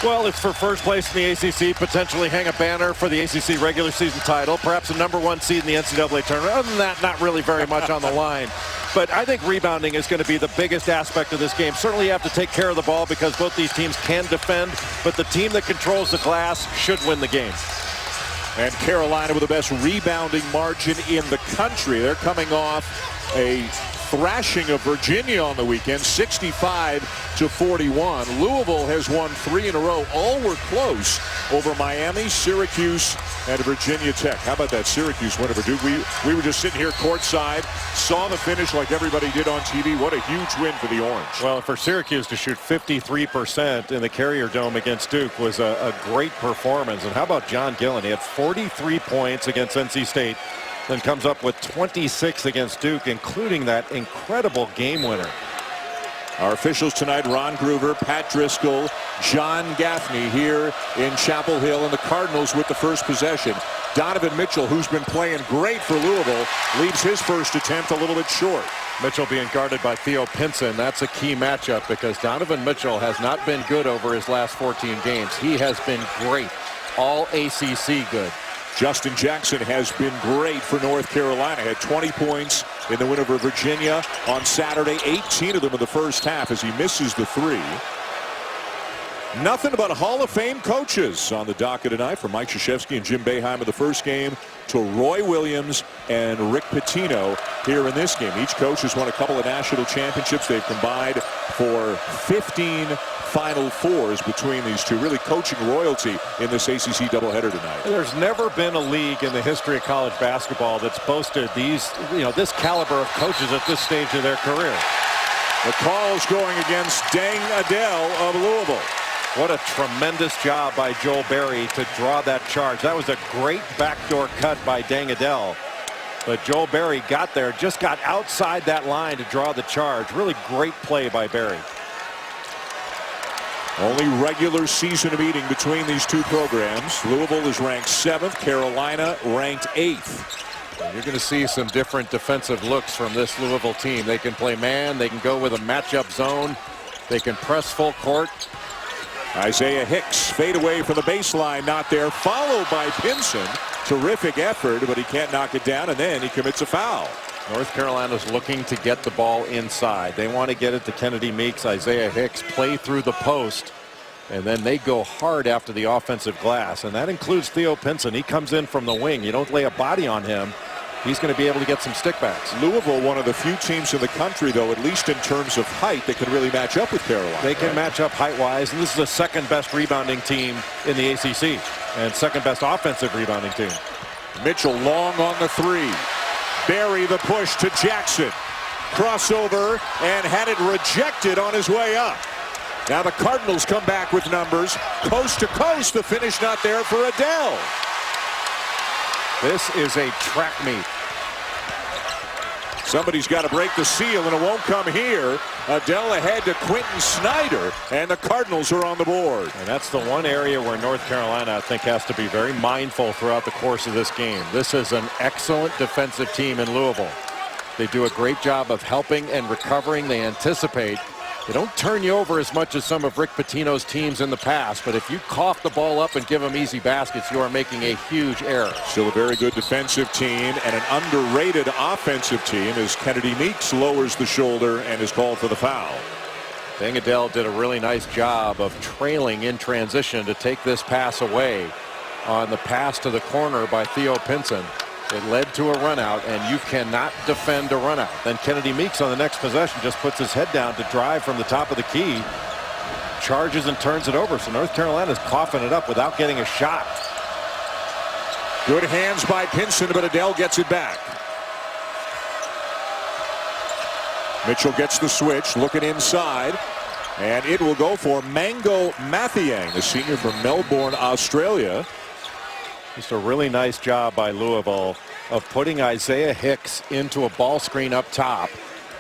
Well, it's for first place in the ACC, potentially hang a banner for the ACC regular season title, perhaps a #1 seed in the NCAA tournament. Other than that, not really very much on the line. But I think rebounding is going to be the biggest aspect of this game. Certainly you have to take care of the ball because both these teams can defend, but the team that controls the glass should win the game. And Carolina with the best rebounding margin in the country. They're coming off a thrashing of Virginia on the weekend, 65-41. Louisville has won 3 in a row. All were close over Miami, Syracuse, and Virginia Tech. How about that Syracuse win over Duke? We were just sitting here courtside, saw the finish like everybody did on TV. What a huge win for the Orange. Well, for Syracuse to shoot 53% in the Carrier Dome against Duke was a great performance. And how about John Gillen? He had 43 points against NC State. Then comes up with 26 against Duke, including that incredible game winner. Our officials tonight, Ron Groover, Pat Driscoll, John Gaffney here in Chapel Hill, and the Cardinals with the first possession. Donovan Mitchell, who's been playing great for Louisville, leaves his first attempt a little bit short. Mitchell being guarded by Theo Pinson. That's a key matchup because Donovan Mitchell has not been good over his last 14 games. He has been great. All ACC good. Justin Jackson has been great for North Carolina. Had 20 points in the win over Virginia on Saturday. 18 of them in the first half as he misses the 3. Nothing but Hall of Fame coaches on the docket tonight, from Mike Krzyzewski and Jim Boeheim in the first game to Roy Williams and Rick Pitino here in this game. Each coach has won a couple of national championships. They've combined for 15 Final Fours between these two. Really coaching royalty in this ACC doubleheader tonight. There's never been a league in the history of college basketball that's boasted these, this caliber of coaches at this stage of their career. The call's going against Deng Adel of Louisville. What a tremendous job by Joel Berry to draw that charge. That was a great backdoor cut by Deng Adel. But Joel Berry got there, just got outside that line to draw the charge. Really great play by Berry. Only regular season meeting between these two programs. Louisville is ranked 7th, Carolina ranked 8th. You're going to see some different defensive looks from this Louisville team. They can play man, they can go with a matchup zone, they can press full court. Isaiah Hicks fade away from the baseline, not there, followed by Pinson. Terrific effort, but he can't knock it down, and then he commits a foul. North Carolina's looking to get the ball inside. They want to get it to Kennedy Meeks, Isaiah Hicks, play through the post, and then they go hard after the offensive glass, and that includes Theo Pinson. He comes in from the wing. You don't lay a body on him. He's going to be able to get some stickbacks. Louisville, one of the few teams in the country, though, at least in terms of height, that can really match up with Carolina. They can match up height-wise, and this is the second best rebounding team in the ACC and second best offensive rebounding team. Mitchell long on the 3. Berry the push to Jackson. Crossover and had it rejected on his way up. Now the Cardinals come back with numbers. Coast to coast, the finish not there for Adele. This is a track meet. Somebody's got to break the seal, and it won't come here. Adele ahead to Quentin Snyder, and the Cardinals are on the board. And that's the one area where North Carolina, I think, has to be very mindful throughout the course of this game. This is an excellent defensive team in Louisville. They do a great job of helping and recovering. They anticipate. They don't turn you over as much as some of Rick Pitino's teams in the past, but if you cough the ball up and give them easy baskets, you are making a huge error. Still a very good defensive team and an underrated offensive team as Kennedy Meeks lowers the shoulder and is called for the foul. Deng Adel did a really nice job of trailing in transition to take this pass away on the pass to the corner by Theo Pinson. It led to a run out, and you cannot defend a run out. Then Kennedy Meeks on the next possession just puts his head down to drive from the top of the key, charges and turns it over. So North Carolina's coughing it up without getting a shot. Good hands by Pinson, but Adele gets it back. Mitchell gets the switch, looking inside, and it will go for Mango Mathiang, the senior from Melbourne, Australia. Just a really nice job by Louisville of putting Isaiah Hicks into a ball screen up top.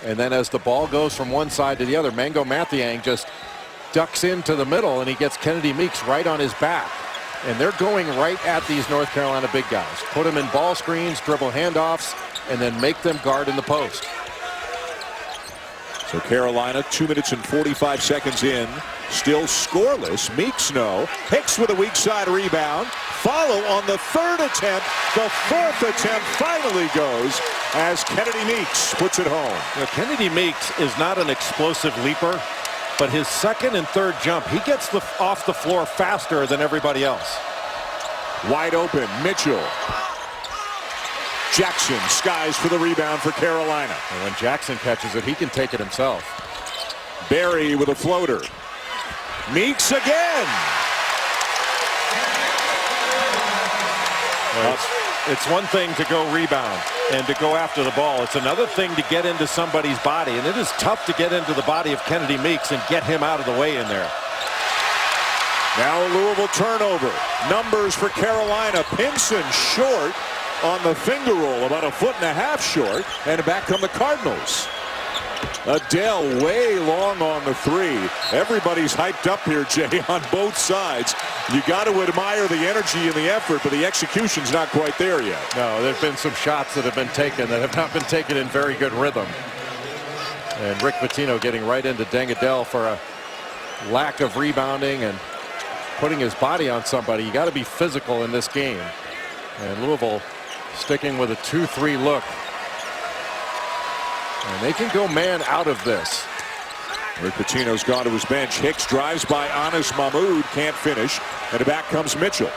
And then as the ball goes from one side to the other, Mango Mathiang just ducks into the middle, and he gets Kennedy Meeks right on his back. And they're going right at these North Carolina big guys. Put them in ball screens, dribble handoffs, and then make them guard in the post. So Carolina 2 minutes and 45 seconds in Still scoreless. Meeks no. Hicks with a weak side rebound. Follow on the third attempt. The fourth attempt finally goes as Kennedy Meeks puts it home. You know, Kennedy Meeks is not an explosive leaper, but his second and third jump, he gets off the floor faster than everybody else. Wide open, Mitchell. Jackson skies for the rebound for Carolina. And when Jackson catches it, he can take it himself. Barry with a floater. Meeks again. It's one thing to go rebound and to go after the ball. It's another thing to get into somebody's body, and it is tough to get into the body of Kennedy Meeks and get him out of the way in there. Now a Louisville turnover. Numbers for Carolina. Pinson short on the finger roll, about 1.5 foot short, and back come the Cardinals. Adele way long on the three. Everybody's hyped up here, Jay, on both sides. You got to admire the energy and the effort, but the execution's not quite there yet. No, there have been some shots that have been taken that have not been taken in very good rhythm. And Rick Pitino getting right into Adele for a lack of rebounding and putting his body on somebody. You got to be physical in this game. And Louisville sticking with a 2-3 look. And they can go man out of this. Rick Pitino's gone to his bench. Hicks drives by Anas Mahmoud, can't finish, and back comes Mitchell.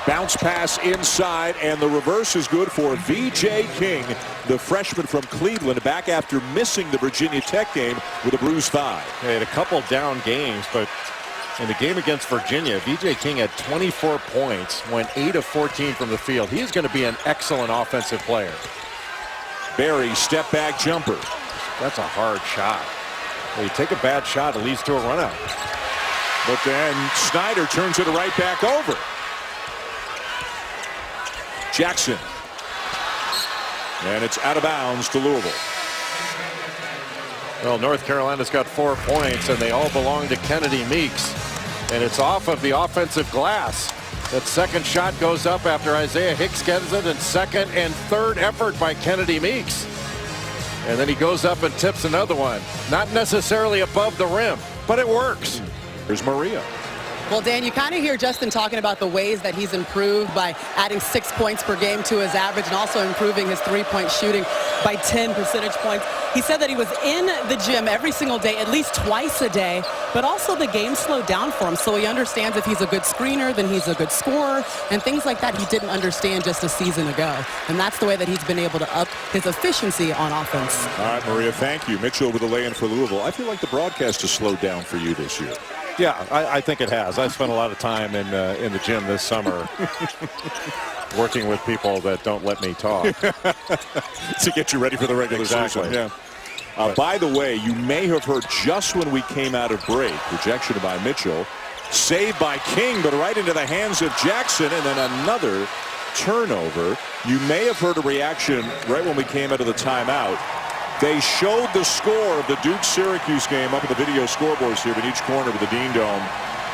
Bounce pass inside, and the reverse is good for V.J. King, the freshman from Cleveland, back after missing the Virginia Tech game with a bruised thigh. They had a couple down games, but in the game against Virginia, V.J. King had 24 points, went 8 of 14 from the field. He is going to be an excellent offensive player. Barry, step back jumper. That's a hard shot. When you take a bad shot, it leads to a run out. But then Snyder turns it right back over. Jackson. And it's out of bounds to Louisville. Well, North Carolina's got 4 points, and they all belong to Kennedy Meeks. And it's off of the offensive glass. That second shot goes up after Isaiah Hicks gets it, and second and third effort by Kennedy Meeks. And then he goes up and tips another one. Not necessarily above the rim, but it works. Here's Maria. Well, Dan, you kind of hear Justin talking about the ways that he's improved by adding 6 points per game to his average and also improving his three-point shooting by 10 percentage points. He said that he was in the gym every single day, at least twice a day, but also the game slowed down for him. So he understands if he's a good screener, then he's a good scorer, and things like that he didn't understand just a season ago. And that's the way that he's been able to up his efficiency on offense. All right, Maria, thank you. Mitchell with the lay-in for Louisville. I feel like the broadcast has slowed down for you this year. Yeah, I think it has. I spent a lot of time in the gym this summer working with people that don't let me talk. To get you ready for the regular season. Yeah. By the way, you may have heard just when we came out of break, rejection by Mitchell, saved by King, but right into the hands of Jackson, and then another turnover. You may have heard a reaction right when we came out of the timeout. They showed the score of the Duke-Syracuse game up at the video scoreboards here in each corner of the Dean Dome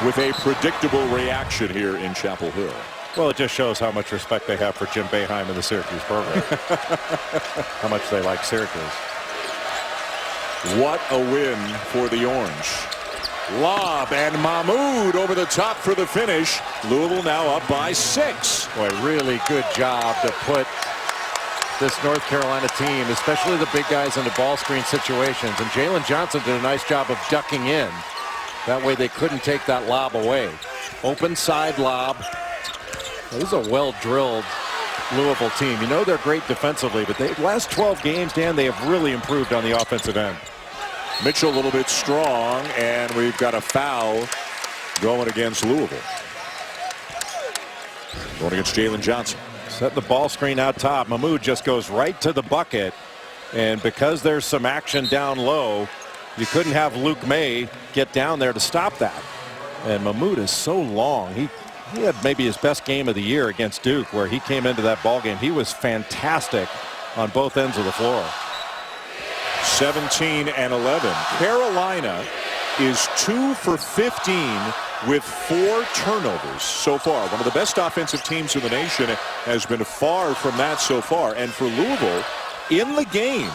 with a predictable reaction here in Chapel Hill. Well, it just shows how much respect they have for Jim Boeheim and the Syracuse program. How much they like Syracuse. What a win for the Orange. Lob and Mahmoud over the top for the finish. Louisville now up by 6. Boy, really good job to put this North Carolina team, especially the big guys in the ball screen situations. And Jalen Johnson did a nice job of ducking in. That way they couldn't take that lob away. Open side lob. This is a well-drilled Louisville team. You know they're great defensively, but the last 12 games, Dan, they have really improved on the offensive end. Mitchell a little bit strong, and we've got a foul going against Louisville. Going against Jalen Johnson. Setting the ball screen out top. Mahmoud just goes right to the bucket. And because there's some action down low, you couldn't have Luke May get down there to stop that. And Mahmoud is so long. He had maybe his best game of the year against Duke, where he came into that ball game. He was fantastic on both ends of the floor. 17 and 11. Carolina is 2 for 15 with 4 turnovers so far. One of the best offensive teams in the nation has been far from that so far. And for Louisville, in the game,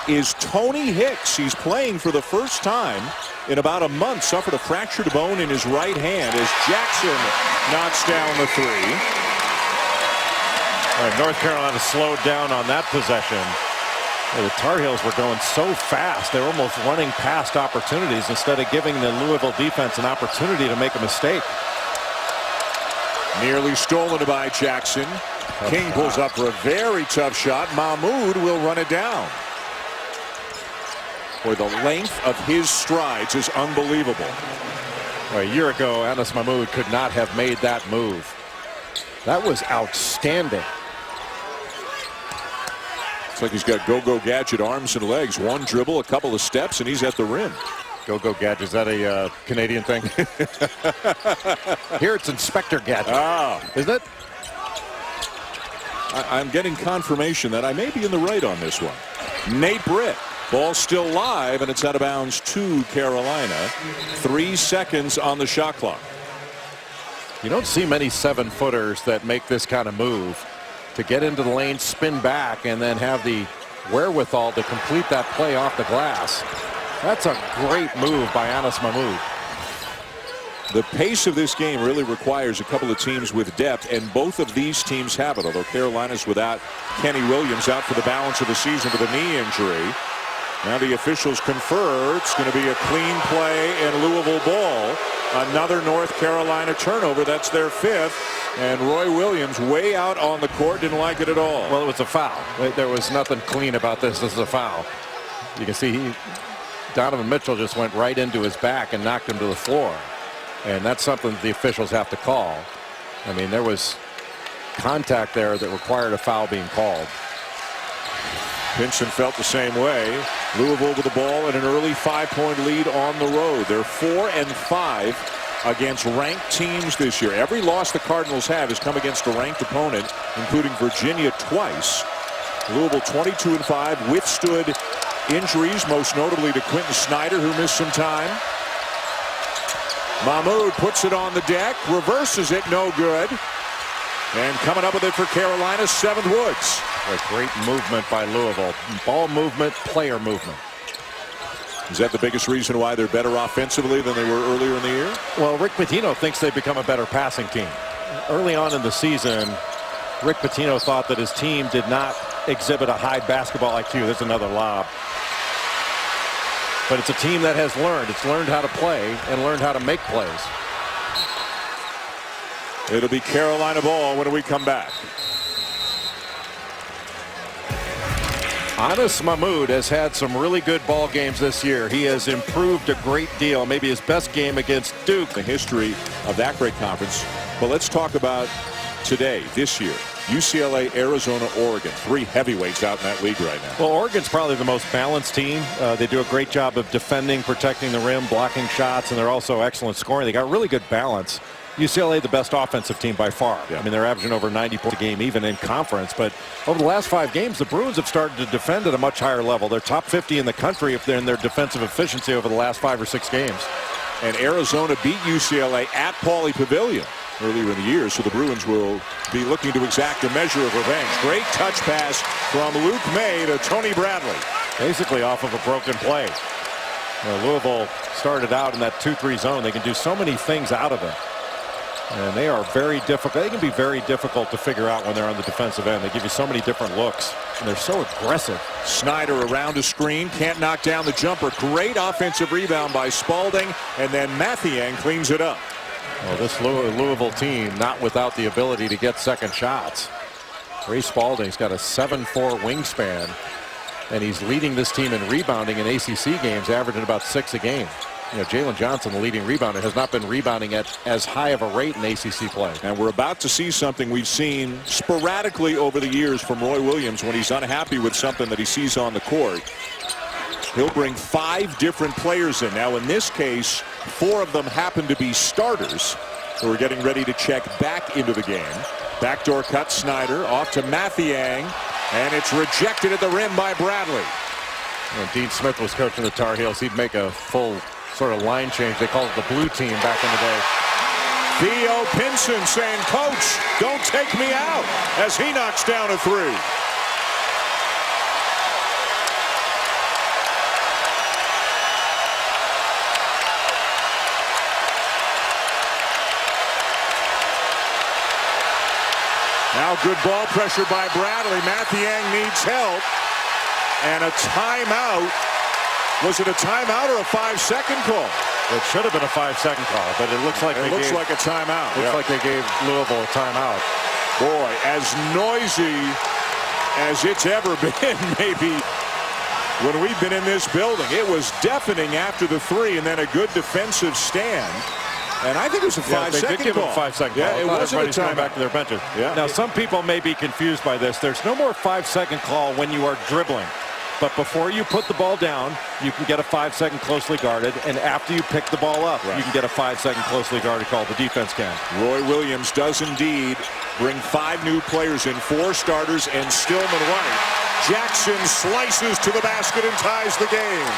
is Tony Hicks. He's playing for the first time in about a month. Suffered a fractured bone in his right hand as Jackson knocks down the three. All right, North Carolina slowed down on that possession. The Tar Heels were going so fast. They were almost running past opportunities instead of giving the Louisville defense an opportunity to make a mistake. Nearly stolen by Jackson. King pulls up for a very tough shot. Mahmoud will run it down. Boy, the length of his strides is unbelievable. A year ago, Anas Mahmoud could not have made that move. That was outstanding. It's like he's got go-go gadget arms and legs. One dribble, a couple of steps, and he's at the rim. Go-go gadget, is that a Canadian thing? Here it's Inspector Gadget. Isn't it? I'm getting confirmation that I may be in the right on this one. Nate Britt. Ball still live, and it's out of bounds to Carolina. 3 seconds on the shot clock. You don't see many 7-footers that make this kind of move. To get into the lane, spin back, and then have the wherewithal to complete that play off the glass. That's a great move by Anas Mahmoud. The pace of this game really requires a couple of teams with depth, and both of these teams have it, although Carolina's without Kenny Williams out for the balance of the season with a knee injury. Now the officials confer it's going to be a clean play and Louisville ball. Another North Carolina turnover. That's their 5th. And Roy Williams way out on the court, didn't like it at all. Well, it was a foul. There was nothing clean about this. This is a foul. You can see Donovan Mitchell just went right into his back and knocked him to the floor. And that's something that the officials have to call. I mean, there was contact there that required a foul being called. Pinson felt the same way. Louisville with the ball and an early 5-point lead on the road. They're 4-5 against ranked teams this year. Every loss the Cardinals have has come against a ranked opponent, including Virginia twice. Louisville 22-5, withstood injuries, most notably to Quentin Snyder, who missed some time. Mahmoud puts it on the deck, reverses it, no good. And coming up with it for Carolina, 7th Woods. A great movement by Louisville. Ball movement, player movement. Is that the biggest reason why they're better offensively than they were earlier in the year? Well, Rick Pitino thinks they've become a better passing team. Early on in the season, Rick Pitino thought that his team did not exhibit a high basketball IQ. There's another lob. But it's a team that has learned. It's learned how to play and learned how to make plays. It'll be Carolina ball when we come back. Anas Mahmoud has had some really good ball games this year. He has improved a great deal. Maybe his best game against Duke. The history of that great conference. But let's talk about today, this year. UCLA, Arizona, Oregon. 3 heavyweights out in that league right now. Well, Oregon's probably the most balanced team. They do a great job of defending, protecting the rim, blocking shots, and they're also excellent scoring. They got really good balance. UCLA, the best offensive team by far. Yeah. I mean, they're averaging over 90 points a game, even in conference. But over the last 5 games, the Bruins have started to defend at a much higher level. They're top 50 in the country if they're in their defensive efficiency over the last 5 or 6 games. And Arizona beat UCLA at Pauley Pavilion earlier in the year, so the Bruins will be looking to exact a measure of revenge. Great touch pass from Luke May to Tony Bradley. Basically off of a broken play. Louisville started out in that 2-3 zone. They can do so many things out of it. And they are very difficult. They can be very difficult to figure out when they're on the defensive end. They give you so many different looks, and they're so aggressive. Snyder around a screen, can't knock down the jumper. Great offensive rebound by Spalding, and then Mathiang cleans it up. Well, this Louisville team not without the ability to get second shots. Ray Spalding's got a 7'4" wingspan, and he's leading this team in rebounding in ACC games, averaging about 6 a game. You know, Jalen Johnson, the leading rebounder, has not been rebounding at as high of a rate in ACC play. And we're about to see something we've seen sporadically over the years from Roy Williams when he's unhappy with something that he sees on the court. He'll bring 5 different players in. Now, in this case, 4 of them happen to be starters who are getting ready to check back into the game. Backdoor cut, Snyder off to Mathiang, and it's rejected at the rim by Bradley. When Dean Smith was coaching the Tar Heels, he'd make a full sort of line change. They called it the blue team back in the day. Theo Pinson saying, "Coach, don't take me out," as he knocks down a 3. Now good ball pressure by Bradley. Mathiang needs help. And a timeout. Was it a timeout or a 5-second call? It should have been a 5-second call, but it looks like it looks like a timeout. Looks like they gave Louisville a timeout. Boy, as noisy as it's ever been, maybe when we've been in this building. It was deafening after the three, and then a good defensive stand. And I think it was a 5-second call. They did give him a 5-second call. Yeah, it wasn't a going back to their benches. Yeah. Now, some people may be confused by this. There's no more 5-second call when you are dribbling. But before you put the ball down, you can get a 5-second closely guarded. And after you pick the ball up, you can get a 5-second closely guarded call. The defense can. Roy Williams does indeed bring 5 new players in, 4 starters, and Stillman White. Jackson slices to the basket and ties the game.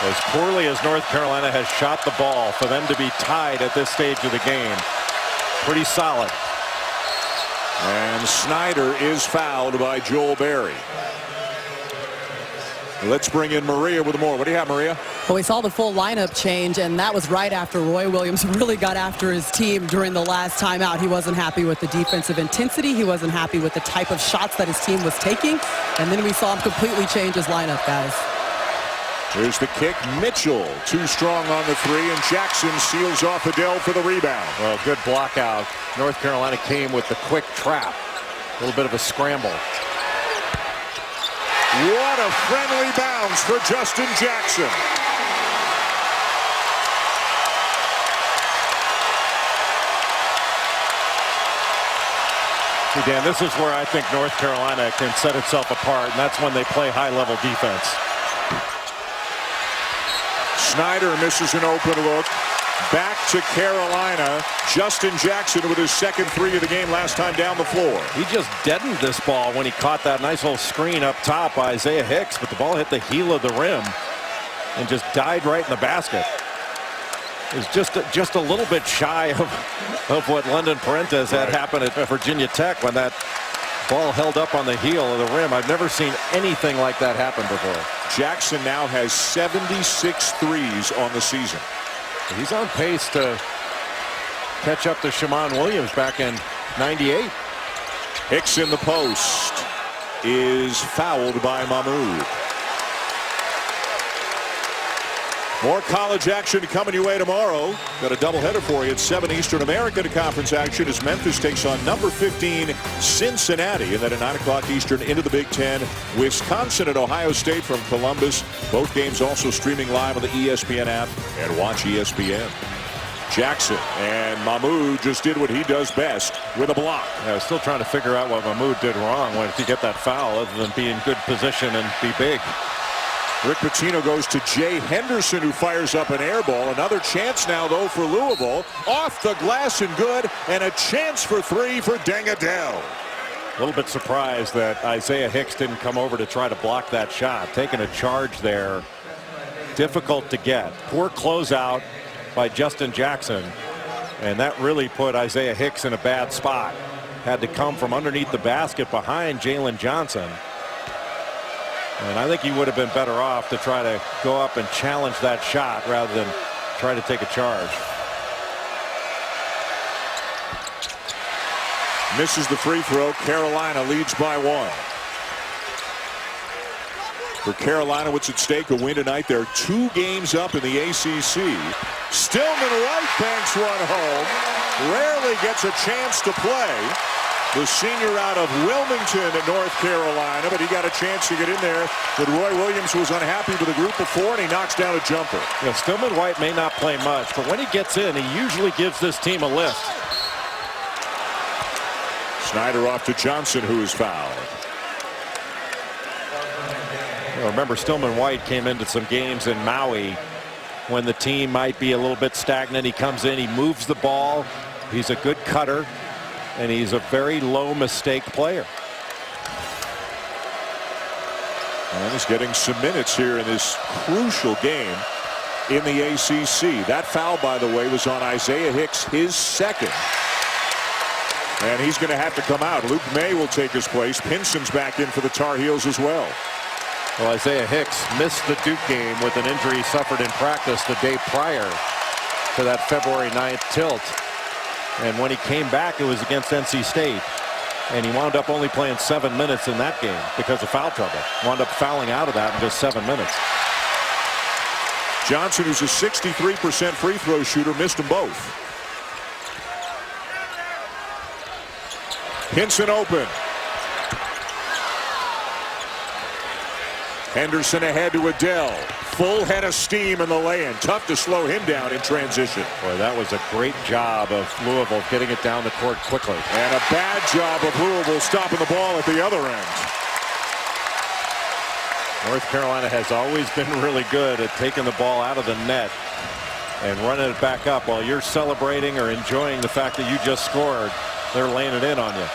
As poorly as North Carolina has shot the ball, for them to be tied at this stage of the game, pretty solid. And Snyder is fouled by Joel Berry. Let's bring in Maria with more. What do you have, Maria? Well, we saw the full lineup change, and that was right after Roy Williams really got after his team during the last timeout. He wasn't happy with the defensive intensity. He wasn't happy with the type of shots that his team was taking. And then we saw him completely change his lineup, guys. Here's the kick. Mitchell too strong on the three, and Jackson seals off Adele for the rebound. Well, good block out. North Carolina came with the quick trap. A little bit of a scramble. What a friendly bounce for Justin Jackson. See, Dan, this is where I think North Carolina can set itself apart, and that's when they play high-level defense. Snyder misses an open look. Back to Carolina. Justin Jackson with his second three of the game last time down the floor. He just deadened this ball when he caught that nice little screen up top by Isaiah Hicks, but the ball hit the heel of the rim and just died right in the basket. It was just a little bit shy of what London Parentes had happen at Virginia Tech when that ball held up on the heel of the rim. I've never seen anything like that happen before. Jackson now has 76 threes on the season. He's on pace to catch up to Shammond Williams back in '98. Hicks in the post is fouled by Mahmoud. More college action coming your way tomorrow. Got a doubleheader for you at 7 Eastern. American Conference action as Memphis takes on number 15 Cincinnati, and then at 9 o'clock Eastern into the Big Ten. Wisconsin and Ohio State from Columbus. Both games also streaming live on the ESPN app and watch ESPN. Jackson and Mahmoud just did what he does best with a block. I was still trying to figure out what Mahmoud did wrong when he get that foul other than be in good position and be big. Rick Pitino goes to Jay Henderson, who fires up an air ball. Another chance now, though, for Louisville. Off the glass and good, and a chance for three for Dengadell. A little bit surprised that Isaiah Hicks didn't come over to try to block that shot. Taking a charge there. Difficult to get. Poor closeout by Justin Jackson. And that really put Isaiah Hicks in a bad spot. Had to come from underneath the basket behind Jalen Johnson. And I think he would have been better off to try to go up and challenge that shot rather than try to take a charge. Misses the free throw. Carolina leads by 1. For Carolina, what's at stake? A win tonight. They're 2 games up in the ACC. Stillman White banks one home. Rarely gets a chance to play. The senior out of Wilmington in North Carolina, but he got a chance to get in there. But Roy Williams was unhappy with the group before, and he knocks down a jumper. Yeah, Stillman White may not play much, but when he gets in, he usually gives this team a lift. Snyder off to Johnson, who is fouled. Remember, Stillman White came into some games in Maui when the team might be a little bit stagnant. He comes in, he moves the ball. He's a good cutter. And he's a very low mistake player. And he's getting some minutes here in this crucial game in the ACC. That foul, by the way, was on Isaiah Hicks, his second. And he's going to have to come out. Luke May will take his place. Pinson's back in for the Tar Heels as well. Well, Isaiah Hicks missed the Duke game with an injury he suffered in practice the day prior to that February 9th tilt. And when he came back, it was against NC State. And he wound up only playing 7 minutes in that game because of foul trouble. Wound up fouling out of that in just 7 minutes. Johnson, who's a 63% free throw shooter, missed them both. Hinson open. Henderson ahead to Adele. Full head of steam in the lay-in. Tough to slow him down in transition. Boy, that was a great job of Louisville getting it down the court quickly. And a bad job of Louisville stopping the ball at the other end. North Carolina has always been really good at taking the ball out of the net and running it back up while you're celebrating or enjoying the fact that you just scored. They're laying it in on you.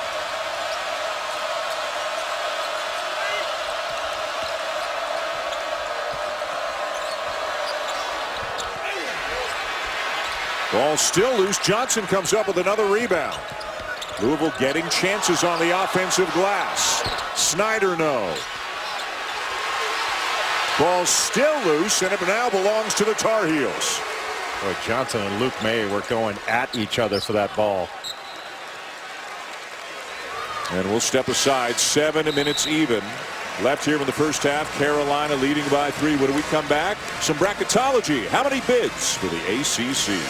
Ball still loose. Johnson comes up with another rebound. Louisville getting chances on the offensive glass. Snyder no. Ball still loose, and it now belongs to the Tar Heels. Boy, Johnson and Luke May were going at each other for that ball. And we'll step aside. 7 minutes even left here in the first half. Carolina leading by 3. When we come back, some bracketology. How many bids for the ACC?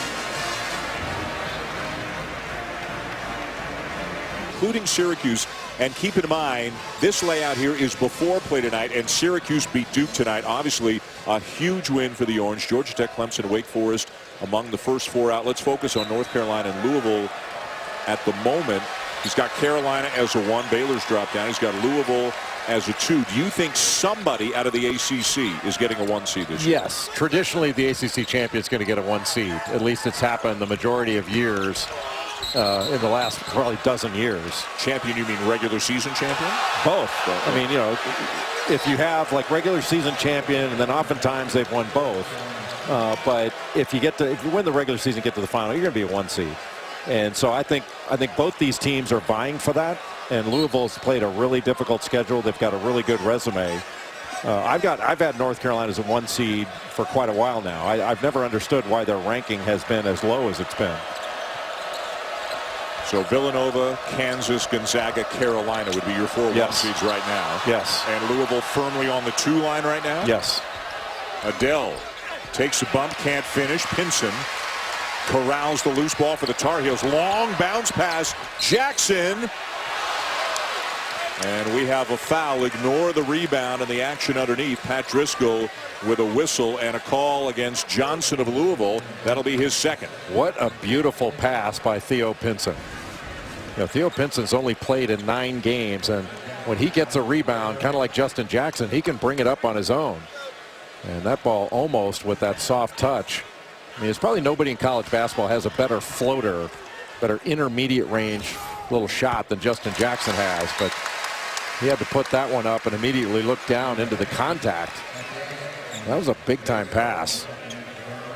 Including Syracuse. And keep in mind, this layout here is before play tonight, and Syracuse beat Duke tonight. Obviously, a huge win for the Orange. Georgia Tech, Clemson, Wake Forest among the first 4 out. Let's focus on North Carolina and Louisville at the moment. He's got Carolina as a 1. Baylor's dropped down. He's got Louisville as a 2. Do you think somebody out of the ACC is getting a 1 seed this year? Yes. Traditionally, the ACC champion is going to get a 1 seed. At least it's happened the majority of years. In the last probably dozen years. Champion, you mean regular season champion? Both. I mean, you know, if you have like regular season champion, and then oftentimes they've won both. But if you win the regular season, get to the final, you're going to be a 1 seed. And so I think both these teams are vying for that. And Louisville's played a really difficult schedule. They've got a really good resume. I've had North Carolina as a 1 seed for quite a while now. I've never understood why their ranking has been as low as it's been. So Villanova, Kansas, Gonzaga, Carolina would be your 4 1 seeds right now. Yes. And Louisville firmly on the 2 line right now? Yes. Adele takes a bump, can't finish. Pinson corrals the loose ball for the Tar Heels. Long bounce pass. Jackson. And we have a foul. Ignore the rebound and the action underneath. Pat Driscoll with a whistle and a call against Johnson of Louisville. That'll be his 2nd. What a beautiful pass by Theo Pinson. You know, Theo Pinson's only played in 9 games, and when he gets a rebound, kind of like Justin Jackson, he can bring it up on his own. And that ball almost with that soft touch. I mean, there's probably nobody in college basketball has a better floater, better intermediate range little shot than Justin Jackson has, but he had to put that one up and immediately look down into the contact. That was a big-time pass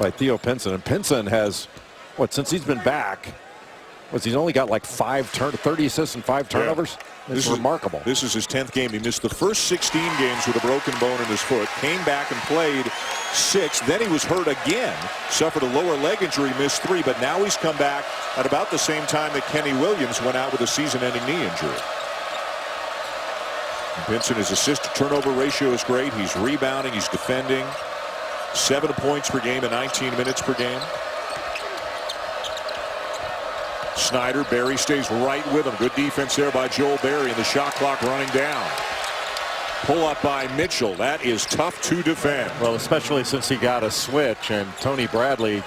by Theo Pinson. And Pinson has, since he's been back, he's only got like 30 assists and 5 turnovers? Yeah. This is remarkable. This is his 10th game. He missed the first 16 games with a broken bone in his foot. Came back and played 6. Then he was hurt again. Suffered a lower leg injury, missed 3. But now he's come back at about the same time that Kenny Williams went out with a season-ending knee injury. Pinson, his assist-to-turnover ratio is great. He's rebounding. He's defending. 7 points per game and 19 minutes per game. Snyder, Barry stays right with him. Good defense there by Joel Barry, and the shot clock running down. Pull up by Mitchell. That is tough to defend. Well, especially since he got a switch, and Tony Bradley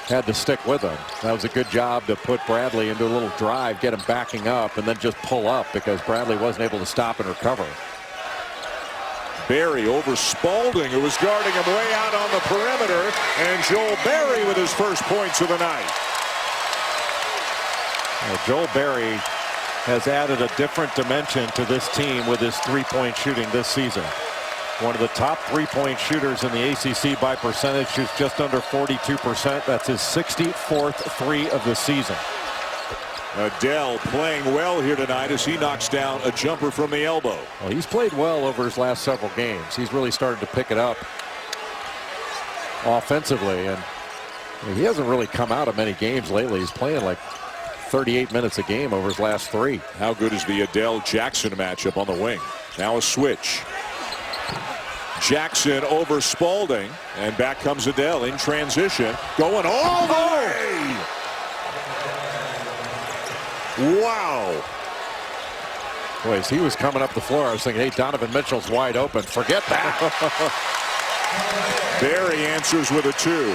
had to stick with him. That was a good job to put Bradley into a little drive, get him backing up, and then just pull up because Bradley wasn't able to stop and recover. Barry over Spalding, who was guarding him way out on the perimeter, and Joel Barry with his first points of the night. Well, Joel Barry has added a different dimension to this team with his three-point shooting this season. One of the top three-point shooters in the ACC by percentage, shoots just under 42%. That's his 64th 3 of the season. Adele playing well here tonight as he knocks down a jumper from the elbow. Well, he's played well over his last several games. He's really started to pick it up offensively, and he hasn't really come out of many games lately. He's playing like 38 minutes a game over his last 3. How good is the Adele-Jackson matchup on the wing? Now a switch. Jackson over Spalding, and back comes Adele in transition, going all the way. Wow. Boy, as he was coming up the floor, I was thinking, hey, Donovan Mitchell's wide open. Forget that. Barry answers with a 2.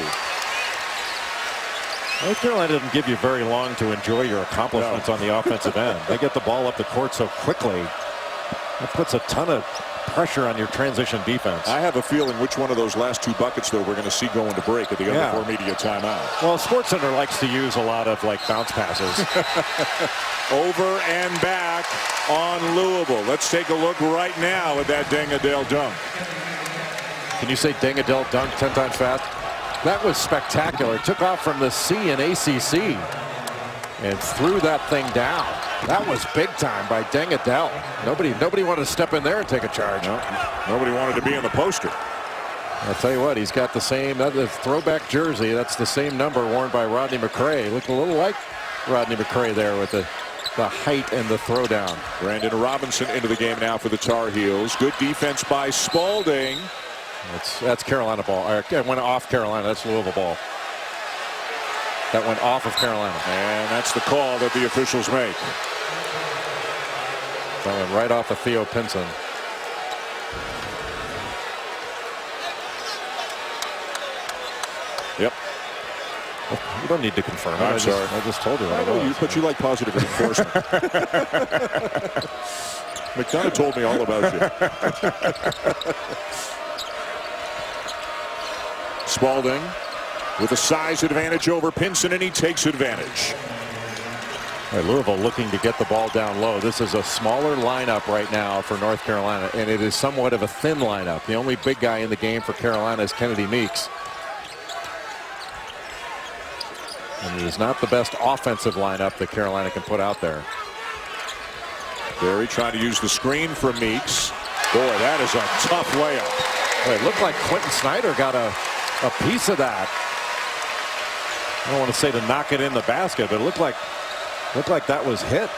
North Carolina doesn't give you very long to enjoy your accomplishments on the offensive end. They get the ball up the court so quickly. It puts a ton of pressure on your transition defense. I have a feeling which one of those last 2 buckets, though, we're going to see going to break at the other 4 media timeout. Well, SportsCenter likes to use a lot of like bounce passes. Over and back on Louisville. Let's take a look right now at that Deng Adele dunk. Can you say Deng Adele dunk 10 times fast? That was spectacular. Took off from the C in ACC and threw that thing down. That was big time by Deng Adele. Nobody wanted to step in there and take a charge. No, nobody wanted to be in the poster. I'll tell you what, he's got the same throwback jersey. That's the same number worn by Rodney McCray. Looked a little like Rodney McCray there with the height and the throwdown. Brandon Robinson into the game now for the Tar Heels. Good defense by Spalding. That's Carolina ball. It went off Carolina. That's Louisville ball. That went off of Carolina. And that's the call that the officials make. That went right off of Theo Pinson. Yep. You don't need to confirm it. I'm sorry. I just told you what I know it was. you, but you like positive reinforcement. McDonough told me all about you. Spalding with a size advantage over Pinson, and he takes advantage. Right, Louisville looking to get the ball down low. This is a smaller lineup right now for North Carolina, and it is somewhat of a thin lineup. The only big guy in the game for Carolina is Kennedy Meeks. And it is not the best offensive lineup that Carolina can put out there. Barry trying to use the screen from Meeks. Boy, that is a tough layup. Well, it looked like Quentin Snyder got a piece of that. I don't want to say to knock it in the basket, but it looked like that was hit.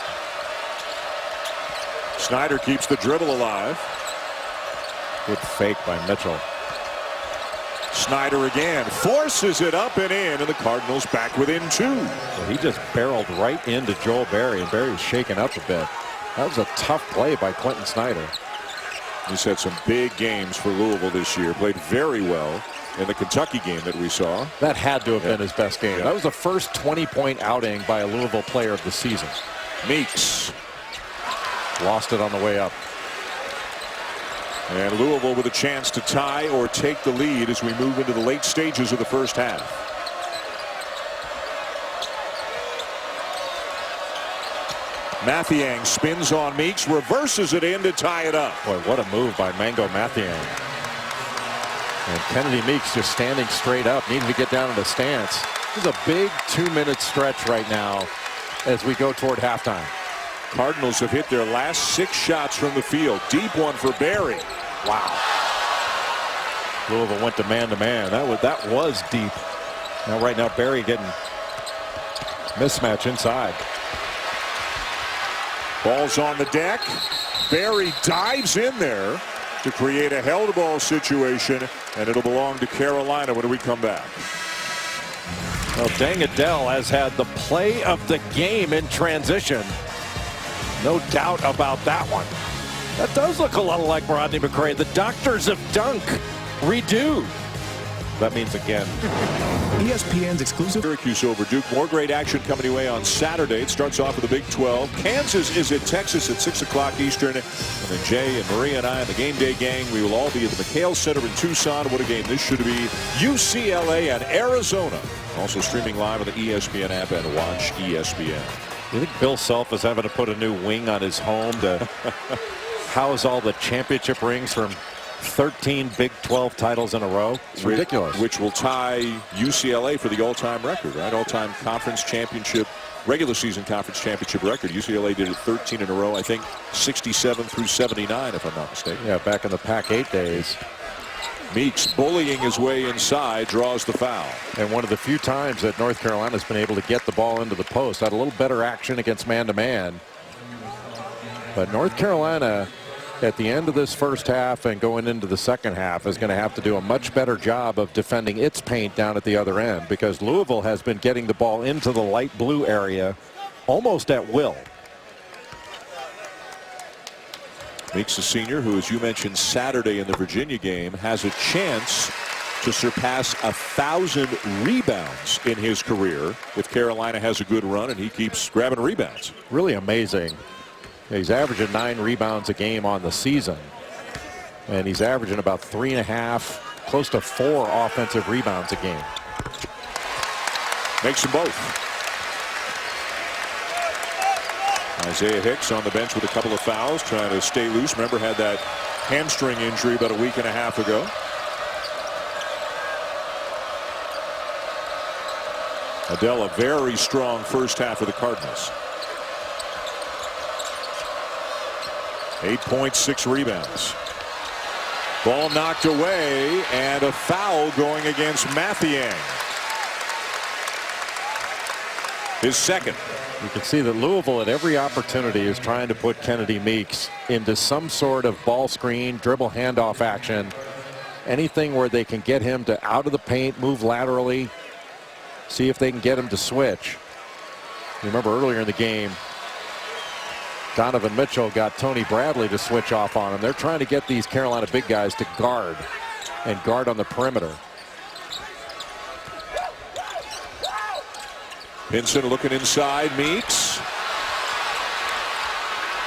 Snyder keeps the dribble alive. Good fake by Mitchell. Snyder again forces it up and in, and the Cardinals back within 2. Well, he just barreled right into Joel Barry, and Barry was shaken up a bit. That was a tough play by Quentin Snyder. He's had some big games for Louisville this year. Played very well in the Kentucky game that we saw. That had to have been his best game. That was the first 20-point outing by a Louisville player of the season. Meeks lost it on the way up. And Louisville with a chance to tie or take the lead as we move into the late stages of the first half. Mathiang spins on Meeks, reverses it in to tie it up. Boy, what a move by Mango Mathiang. And Kennedy Meeks just standing straight up, needing to get down in the stance. This is a big 2-minute stretch right now as we go toward halftime. Cardinals have hit their last 6 shots from the field. Deep one for Barry. Wow. Louisville went to man-to-man. That was deep. Now right now Barry getting mismatch inside. Ball's on the deck. Barry dives in there to create a held ball situation, and it'll belong to Carolina when we come back. Well, Deng Adele has had the play of the game in transition. No doubt about that one. That does look a lot like Rodney McCray. The doctors of dunk redo. That means again. ESPN's exclusive. Syracuse over Duke. More great action coming your way on Saturday. It starts off with the Big 12. Kansas is at Texas at 6 o'clock Eastern. And then Jay and Maria and I and the Game Day gang, we will all be at the McHale Center in Tucson. What a game this should be. UCLA and Arizona. Also streaming live on the ESPN app and watch ESPN. You think Bill Self is having to put a new wing on his home to house all the championship rings from 13 Big 12 titles in a row? It's ridiculous. Which will tie UCLA for the all-time record, right? All-time conference championship regular season conference championship record. UCLA did it 13 in a row, I think 67 through 79, if I'm not mistaken. Yeah, back in the Pac-8 days. Meeks bullying his way inside, draws the foul. And one of the few times that North Carolina's been able to get the ball into the post. Had a little better action against man-to-man. But North Carolina, at the end of this first half and going into the second half, is going to have to do a much better job of defending its paint down at the other end, because Louisville has been getting the ball into the light blue area almost at will. Meeks, a senior who, as you mentioned Saturday in the Virginia game, has a chance to surpass 1,000 rebounds in his career if Carolina has a good run and he keeps grabbing rebounds. Really amazing. He's averaging 9 rebounds a game on the season, and he's averaging about 3.5, close to 4 offensive rebounds a game. Makes them both. Isaiah Hicks on the bench with a couple of fouls, trying to stay loose. Remember, had that hamstring injury about a week and a half ago. Adele, a very strong first half of the Cardinals. 8 points, 6 rebounds. Ball knocked away, and a foul going against Mathiang. His second. You can see that Louisville at every opportunity is trying to put Kennedy Meeks into some sort of ball screen, dribble handoff action. Anything where they can get him to out of the paint, move laterally, see if they can get him to switch. You remember earlier in the game, Donovan Mitchell got Tony Bradley to switch off on him. They're trying to get these Carolina big guys to guard on the perimeter. Pinson looking inside. Meeks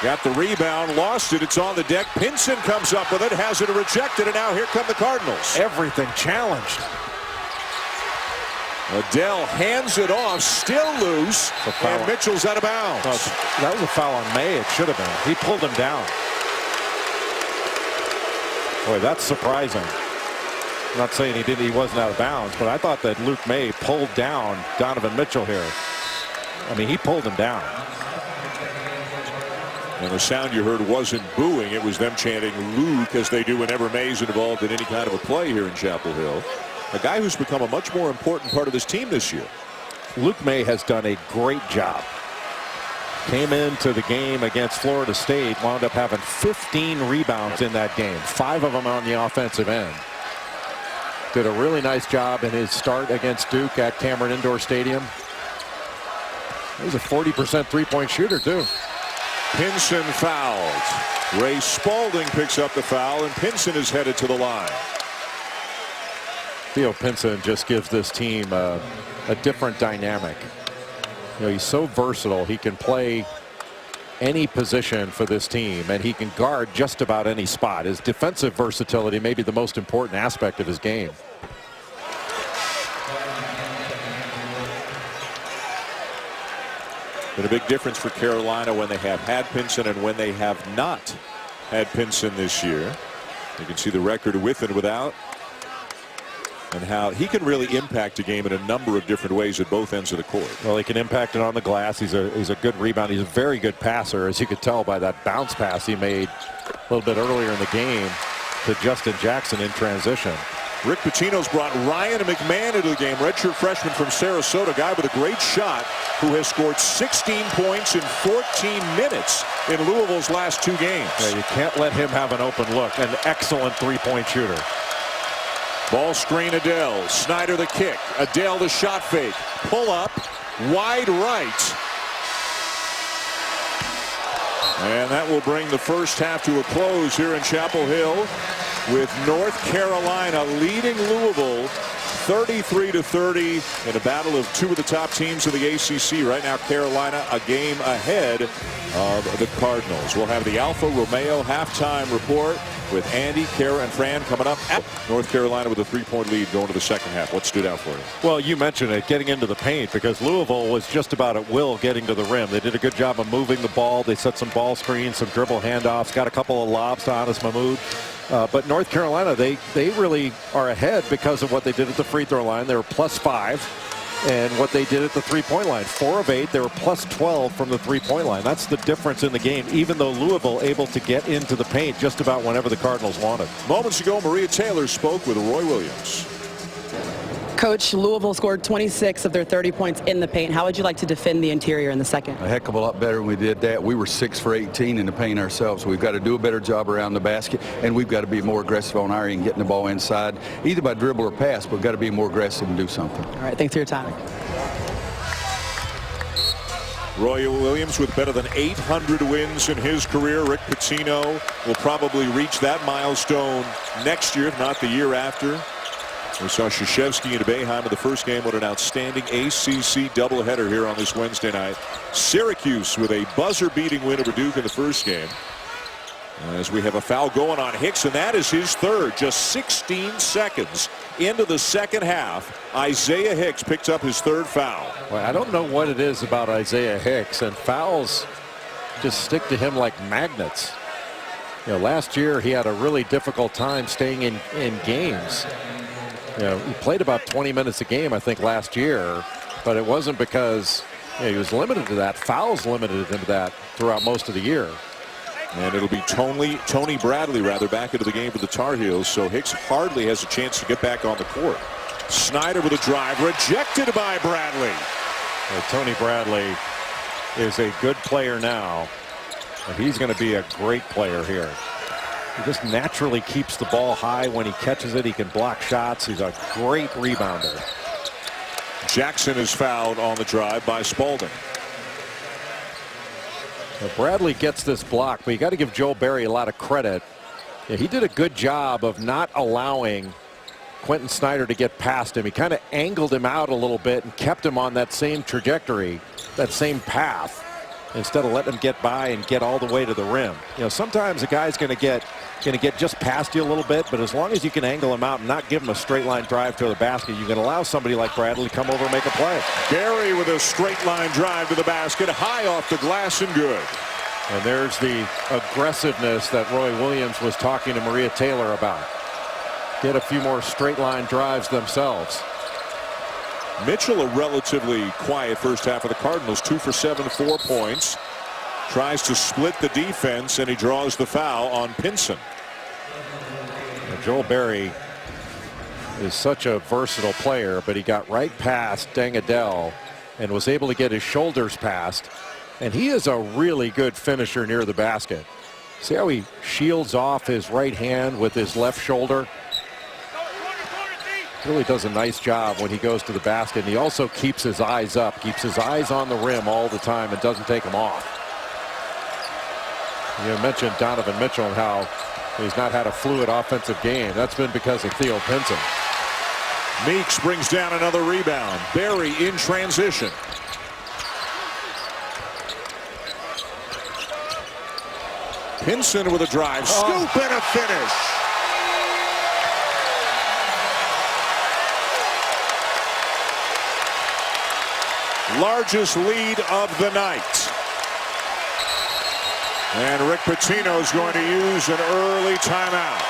got the rebound, lost it. It's on the deck. Pinson comes up with it, has it rejected, and now here come the Cardinals. Everything challenged. Adele hands it off, still loose, and Mitchell's out of bounds. That was a foul on May. It should have been. He pulled him down. Boy, that's surprising. I'm not saying he wasn't out of bounds, but I thought that Luke May pulled down Donovan Mitchell here. I mean, he pulled him down. And the sound you heard wasn't booing. It was them chanting Luke, as they do whenever May's involved in any kind of a play here in Chapel Hill. A guy who's become a much more important part of this team this year. Luke May has done a great job. Came into the game against Florida State, wound up having 15 rebounds in that game, 5 of them on the offensive end. Did a really nice job in his start against Duke at Cameron Indoor Stadium. He's a 40% three-point shooter, too. Pinson fouled. Ray Spalding picks up the foul, and Pinson is headed to the line. Theo Pinson just gives this team a different dynamic. You know, he's so versatile. He can play any position for this team, and he can guard just about any spot. His defensive versatility may be the most important aspect of his game. Been a big difference for Carolina when they have had Pinson and when they have not had Pinson this year. You can see the record with and without, and how he can really impact a game in a number of different ways at both ends of the court. Well, he can impact it on the glass. He's a good rebounder. He's a very good passer, as you could tell by that bounce pass he made a little bit earlier in the game to Justin Jackson in transition. Rick Pitino's brought Ryan McMahon into the game, redshirt freshman from Sarasota, guy with a great shot who has scored 16 points in 14 minutes in Louisville's last 2 games. Yeah, you can't let him have an open look. An excellent three-point shooter. Ball screen, Adele. Snyder the kick. Adele the shot fake. Pull up. Wide right. And that will bring the first half to a close here in Chapel Hill, with North Carolina leading Louisville 33-30 in a battle of 2 of the top teams of the ACC. Right now, Carolina a game ahead of the Cardinals. We'll have the Alfa Romeo halftime report with Andy, Kara, and Fran coming up. At North Carolina with a 3-point lead going to the second half. What stood out for you? Well, you mentioned it, getting into the paint, because Louisville was just about at will getting to the rim. They did a good job of moving the ball. They set some ball screens, some dribble handoffs, got a couple of lobs to Anas Mahmoud. But North Carolina, they really are ahead because of what they did at the free throw line. They were +5. and what they did at the three-point line. 4 of 8. They were plus 12 from the three-point line. That's the difference in the game, even though Louisville able to get into the paint just about whenever the Cardinals wanted. Moments ago, Maria Taylor spoke with Roy Williams. Coach, Louisville scored 26 of their 30 points in the paint. How would you like to defend the interior in the second? A heck of a lot better when we did that. We were 6 for 18 in the paint ourselves. We've got to do a better job around the basket, and we've got to be more aggressive on our end, getting the ball inside, either by dribble or pass, but we've got to be more aggressive and do something. All right, thanks for your time. Roy Williams with better than 800 wins in his career. Rick Pitino will probably reach that milestone next year, if not the year after. We saw Krzyzewski and Boeheim in the first game. What an outstanding ACC doubleheader here on this Wednesday night. Syracuse with a buzzer-beating win over Duke in the first game. As we have a foul going on Hicks, and that is his third. Just 16 seconds into the second half, Isaiah Hicks picks up his third foul. Well, I don't know what it is about Isaiah Hicks, and fouls just stick to him like magnets. You know, last year he had a really difficult time staying in games. You know, he played about 20 minutes a game, I think, last year, but it wasn't because he was limited to that. Fouls limited him to that throughout most of the year. And it'll be Tony Bradley, back into the game for the Tar Heels, so Hicks hardly has a chance to get back on the court. Snyder with a drive, rejected by Bradley. Well, Tony Bradley is a good player now, and he's going to be a great player here. He just naturally keeps the ball high. When he catches it, he can block shots. He's a great rebounder. Jackson is fouled on the drive by Spalding. Now Bradley gets this block, but you got to give Joel Berry a lot of credit. Yeah, he did a good job of not allowing Quentin Snyder to get past him. He kind of angled him out a little bit and kept him on that same trajectory, that same path, instead of letting him get by and get all the way to the rim. You know, sometimes a guy's going to get just past you a little bit, but as long as you can angle him out and not give him a straight line drive to the basket, you can allow somebody like Bradley to come over and make a play. Berry with a straight line drive to the basket, high off the glass and good. And there's the aggressiveness that Roy Williams was talking to Maria Taylor about. Get a few more straight line drives themselves. Mitchell, a relatively quiet first half of the Cardinals, 2 for 7, 4 points. Tries to split the defense, and he draws the foul on Pinson. Joel Berry is such a versatile player, but he got right past Dangadell and was able to get his shoulders past. And he is a really good finisher near the basket. See how he shields off his right hand with his left shoulder? Really does a nice job when he goes to the basket. And he also keeps his eyes up, keeps his eyes on the rim all the time and doesn't take them off. You mentioned Donovan Mitchell and how he's not had a fluid offensive game. That's been because of Theo Pinson. Meeks brings down another rebound. Berry in transition. Pinson with a drive, scoop and a finish. Largest lead of the night. And Rick Pitino is going to use an early timeout.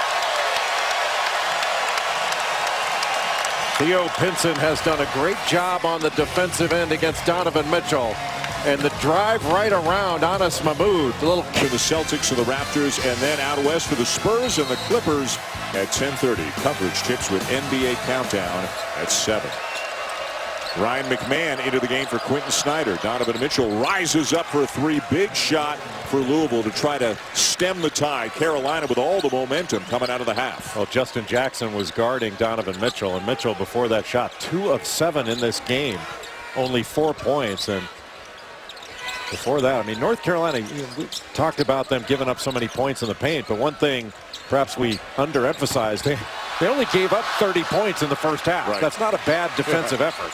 Theo Pinson has done a great job on the defensive end against Donovan Mitchell. And the drive right around Anas Mahmoud. A little to the Celtics and the Raptors, and then out west for the Spurs and the Clippers at 10:30. Coverage tips with NBA Countdown at 7. Ryan McMahon into the game for Quentin Snyder. Donovan Mitchell rises up for a 3. Big shot for Louisville to try to stem the tide. Carolina with all the momentum coming out of the half. Well, Justin Jackson was guarding Donovan Mitchell, and Mitchell before that shot 2 of 7 in this game. Only 4 points. And before that, I mean, North Carolina, we talked about them giving up so many points in the paint, but one thing perhaps we underemphasized, they only gave up 30 points in the first half. Right. That's not a bad defensive effort.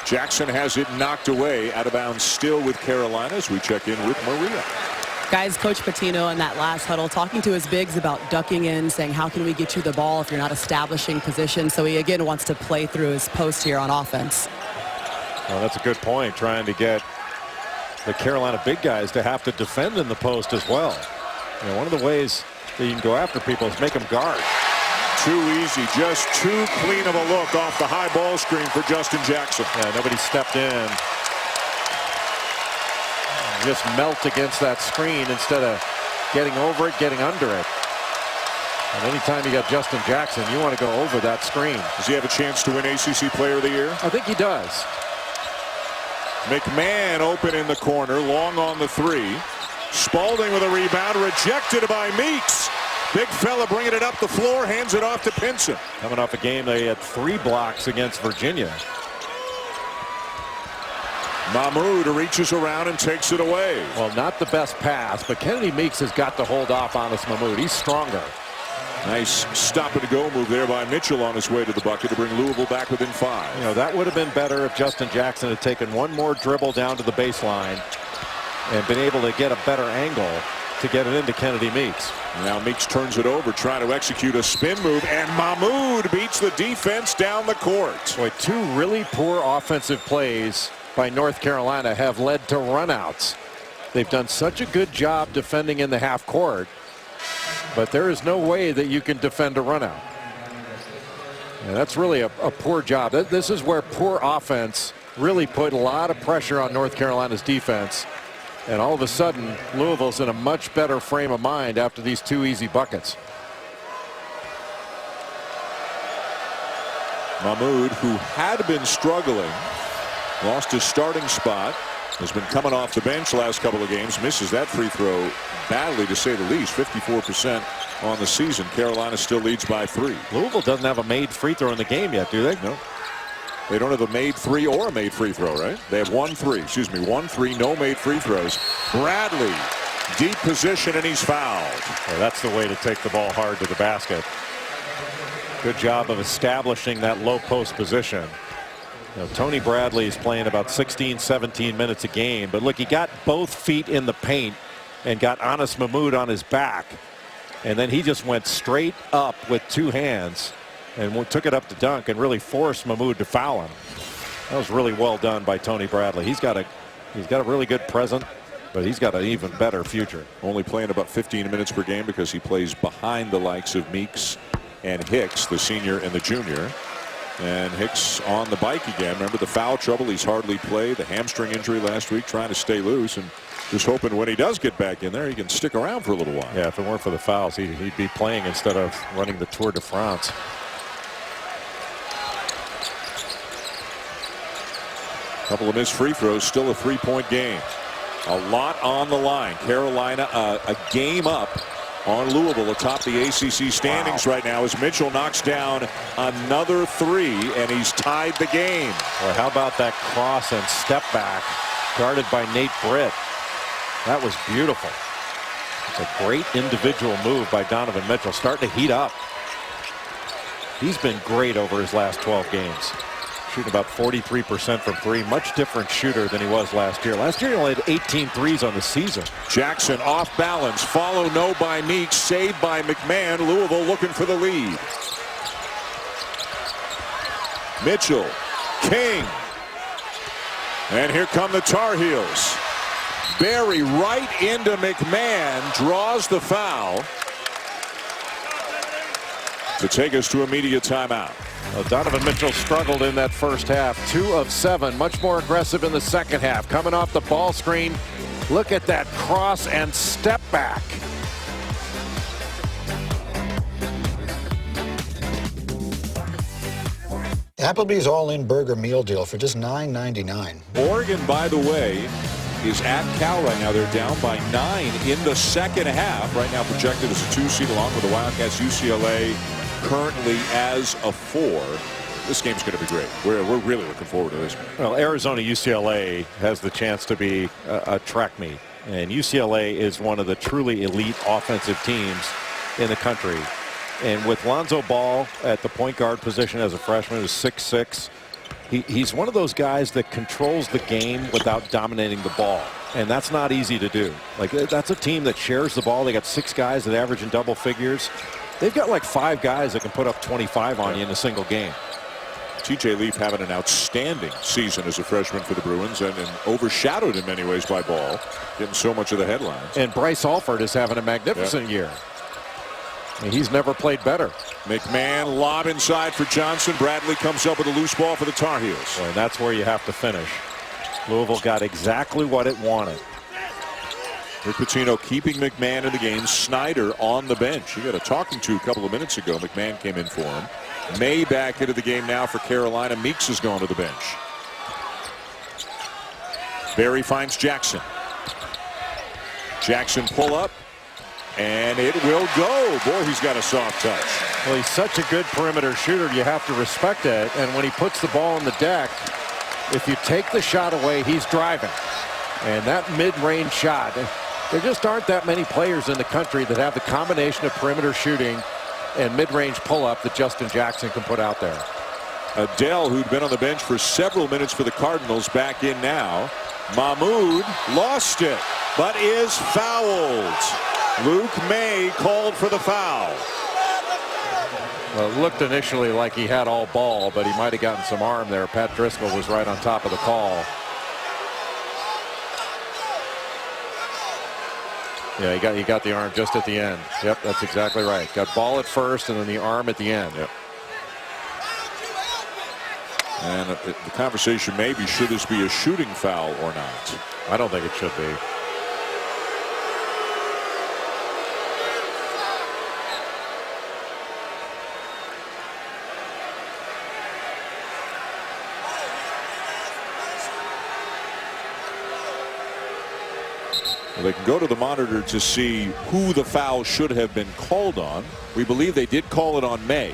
Jackson has it knocked away, out of bounds still with Carolina as we check in with Maria. Guys, Coach Pitino in that last huddle talking to his bigs about ducking in, saying how can we get you the ball if you're not establishing position. So he again wants to play through his post here on offense. Well, that's a good point, trying to get the Carolina big guys to have to defend in the post as well. You know, one of the ways that you can go after people is make them guard. Too easy, just too clean of a look off the high ball screen for Justin Jackson. Yeah, nobody stepped in. Just melt against that screen instead of getting over it, getting under it. And anytime you got Justin Jackson, you want to go over that screen. Does he have a chance to win ACC Player of the Year? I think he does. McMahon open in the corner, long on the three. Spalding with a rebound, rejected by Meeks. Big fella bringing it up the floor, hands it off to Pinson. Coming off a game they had 3 blocks against Virginia. Mahmoud reaches around and takes it away. Well, not the best pass, but Kennedy Meeks has got to hold off Anas Mahmoud. He's stronger. Nice stop and go move there by Mitchell on his way to the bucket to bring Louisville back within 5. You know, that would have been better if Justin Jackson had taken one more dribble down to the baseline and been able to get a better angle to get it into Kennedy Meeks. Now Meeks turns it over, trying to execute a spin move, and Mahmoud beats the defense down the court. Boy, 2 really poor offensive plays by North Carolina have led to runouts. They've done such a good job defending in the half court, but there is no way that you can defend a runout. And that's really a poor job. This is where poor offense really put a lot of pressure on North Carolina's defense. And all of a sudden, Louisville's in a much better frame of mind after these 2 easy buckets. Mahmoud, who had been struggling, lost his starting spot, has been coming off the bench last couple of games, misses that free throw badly to say the least. 54% on the season. Carolina still leads by 3. Louisville doesn't have a made free throw in the game yet, do they? No. They don't have a made 3 or a made free throw, right? They have 1 3. Excuse me, 1 3, no made free throws. Bradley, deep position, and he's fouled. Well, that's the way to take the ball hard to the basket. Good job of establishing that low post position. You know, Tony Bradley is playing about 16, 17 minutes a game, but look, he got both feet in the paint and got Anas Mahmoud on his back, and then he just went straight up with 2 hands and took it up to dunk and really forced Mahmoud to foul him. That was really well done by Tony Bradley. He's got a really good present, but he's got an even better future. Only playing about 15 minutes per game because he plays behind the likes of Meeks and Hicks, the senior and the junior. And Hicks on the bike again. Remember the foul trouble? He's hardly played. The hamstring injury last week, trying to stay loose, and just hoping when he does get back in there, he can stick around for a little while. Yeah, if it weren't for the fouls, he'd be playing instead of running the Tour de France. Couple of missed free throws, still a 3-point game. A lot on the line. Carolina a game up on Louisville atop the ACC standings right now as Mitchell knocks down another 3, and he's tied the game. Well, how about that cross and step back guarded by Nate Britt? That was beautiful. It's a great individual move by Donovan Mitchell, starting to heat up. He's been great over his last 12 games. Shooting about 43% from 3. Much different shooter than he was last year. Last year he only had 18 threes on the season. Jackson off balance. Follow no by Meeks. Saved by McMahon. Louisville looking for the lead. Mitchell. King. And here come the Tar Heels. Barry right into McMahon. Draws the foul to take us to immediate timeout. Well, Donovan Mitchell struggled in that first half. 2 of 7. Much more aggressive in the second half. Coming off the ball screen. Look at that cross and step back. Applebee's all-in burger meal deal for just $9.99. Oregon, by the way, is at Cal right now. They're down by 9 in the second half. Right now projected as a 2 seed along with the Wildcats. UCLA currently as a 4. This game's going to be great. We're really looking forward to this one. Well, Arizona UCLA has the chance to be a track meet. And UCLA is one of the truly elite offensive teams in the country. And with Lonzo Ball at the point guard position as a freshman, who's 6'6", he's one of those guys that controls the game without dominating the ball. And that's not easy to do. Like, that's a team that shares the ball. They got 6 guys that average in double figures. They've got like 5 guys that can put up 25 on you in a single game. TJ Leaf having an outstanding season as a freshman for the Bruins and overshadowed in many ways by Ball, getting so much of the headlines. And Bryce Alford is having a magnificent year. He's never played better. McMahon lob inside for Johnson. Bradley comes up with a loose ball for the Tar Heels. And that's where you have to finish. Louisville got exactly what it wanted. Rick Pitino keeping McMahon in the game. Snyder on the bench. He got a talking to a couple of minutes ago. McMahon came in for him. May back into the game now for Carolina. Meeks has gone to the bench. Barry finds Jackson. Jackson pull up. And it will go. Boy, he's got a soft touch. Well, he's such a good perimeter shooter. You have to respect it. And when he puts the ball on the deck, if you take the shot away, he's driving. And that mid-range shot, there just aren't that many players in the country that have the combination of perimeter shooting and mid-range pull-up that Justin Jackson can put out there. Adele, who'd been on the bench for several minutes for the Cardinals, back in now. Mahmoud lost it, but is fouled. Luke May called for the foul. Well, it looked initially like he had all ball, but he might have gotten some arm there. Pat Driscoll was right on top of the call. Yeah, he got the arm just at the end. Yep, that's exactly right. Got ball at first and then the arm at the end. Yep. And the conversation may be, should this be a shooting foul or not? I don't think it should be. Well, they can go to the monitor to see who the foul should have been called on. We believe they did call it on May.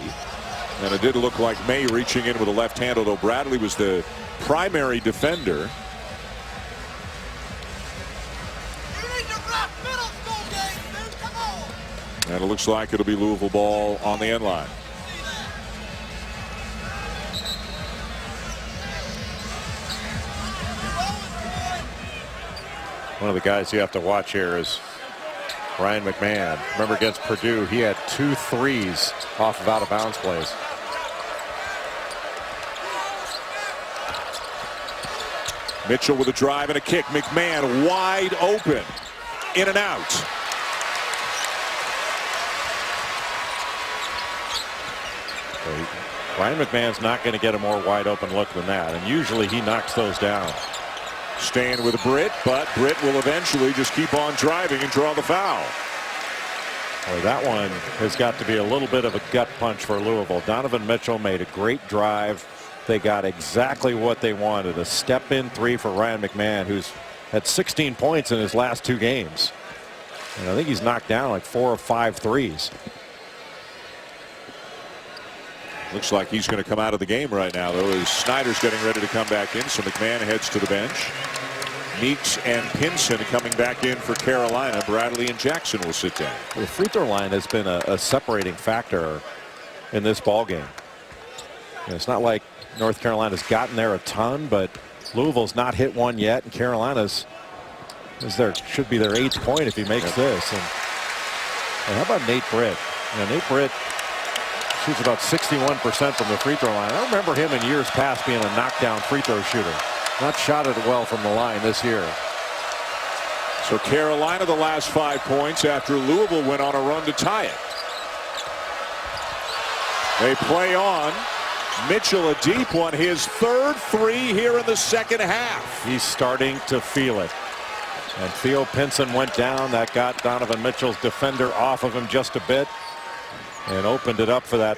And it did look like May reaching in with a left hand, although Bradley was the primary defender. And it looks like it'll be Louisville ball on the end line. One of the guys you have to watch here is Ryan McMahon. Remember against Purdue, he had 2 threes off of out-of-bounds plays. Mitchell with a drive and a kick. McMahon wide open. In and out. Ryan McMahon's not going to get a more wide open look than that. And usually he knocks those down. Staying with Britt, but Britt will eventually just keep on driving and draw the foul. Boy, that one has got to be a little bit of a gut punch for Louisville. Donovan Mitchell made a great drive. They got exactly what they wanted. A step-in 3 for Ryan McMahon, who's had 16 points in his last 2 games. And I think he's knocked down like 4 of 5 threes. Looks like he's going to come out of the game right now, though, as Snyder's getting ready to come back in. So McMahon heads to the bench. Meeks and Pinson coming back in for Carolina. Bradley and Jackson will sit down. The free throw line has been a separating factor in this ball game. It's not like North Carolina's gotten there a ton, but Louisville's not hit one yet, and Carolina's should be their 8th point if he makes this. And how about Nate Britt? Nate Britt shoots about 61% from the free throw line. I remember him in years past being a knockdown free throw shooter. Not shot it well from the line this year. So Carolina the last 5 points after Louisville went on a run to tie it. They play on. Mitchell a deep one, his 3rd 3 here in the second half. He's starting to feel it. And Theo Pinson went down. That got Donovan Mitchell's defender off of him just a bit and opened it up for that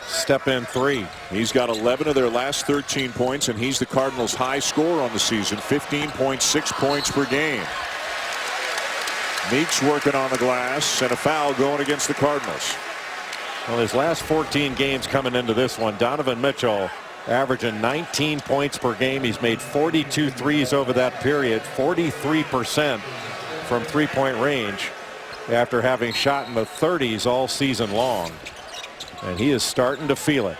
step-in 3. He's got 11 of their last 13 points, and he's the Cardinals' high scorer on the season, 15.6 points per game. Meeks working on the glass, and a foul going against the Cardinals. Well, his last 14 games coming into this one, Donovan Mitchell averaging 19 points per game. He's made 42 threes over that period, 43% from three-point range after having shot in the 30s all season long. And he is starting to feel it.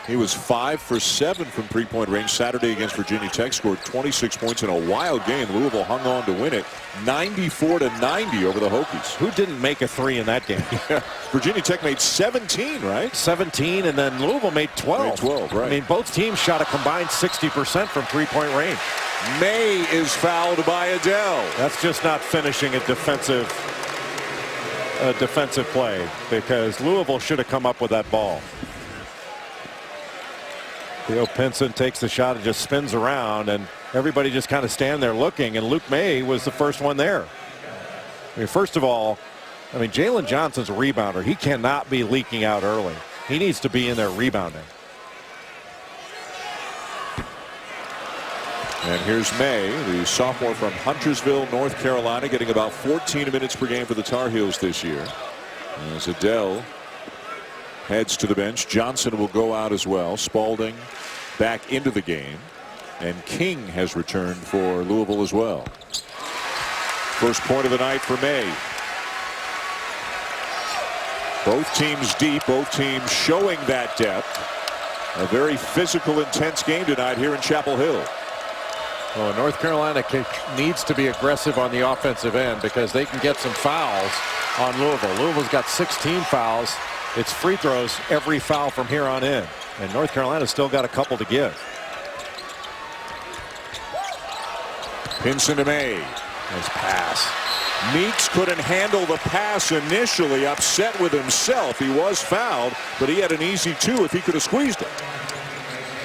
He was 5 for 7 from three-point range Saturday against Virginia Tech. Scored 26 points in a wild game. Louisville hung on to win it 94-90 over the Hokies. Who didn't make a 3 in that game? Virginia Tech made 17, right? 17, and then Louisville made 12. Made 12, right. I mean, both teams shot a combined 60% from three-point range. May is fouled by Adele. That's just not finishing a defensive a defensive play because Louisville should have come up with that ball. Theo Pinson takes the shot and just spins around, and everybody just kind of stand there looking, and Luke May was the first one there. I mean, first of all, Jalen Johnson's a rebounder. He cannot be leaking out early. He needs to be in there rebounding. And here's May, the sophomore from Huntersville, North Carolina, getting about 14 minutes per game for the Tar Heels this year. As Adele heads to the bench, Johnson will go out as well. Spalding back into the game, and King has returned for Louisville as well. First point of the night for May. Both teams deep, both teams showing that depth. A very physical, intense game tonight here in Chapel Hill. Well, North Carolina needs to be aggressive on the offensive end because they can get some fouls on Louisville. Louisville's got 16 fouls. It's free throws every foul from here on in. And North Carolina's still got a couple to give. Pinson to May. Nice pass. Meeks couldn't handle the pass initially, upset with himself. He was fouled, but he had an easy two if he could have squeezed it.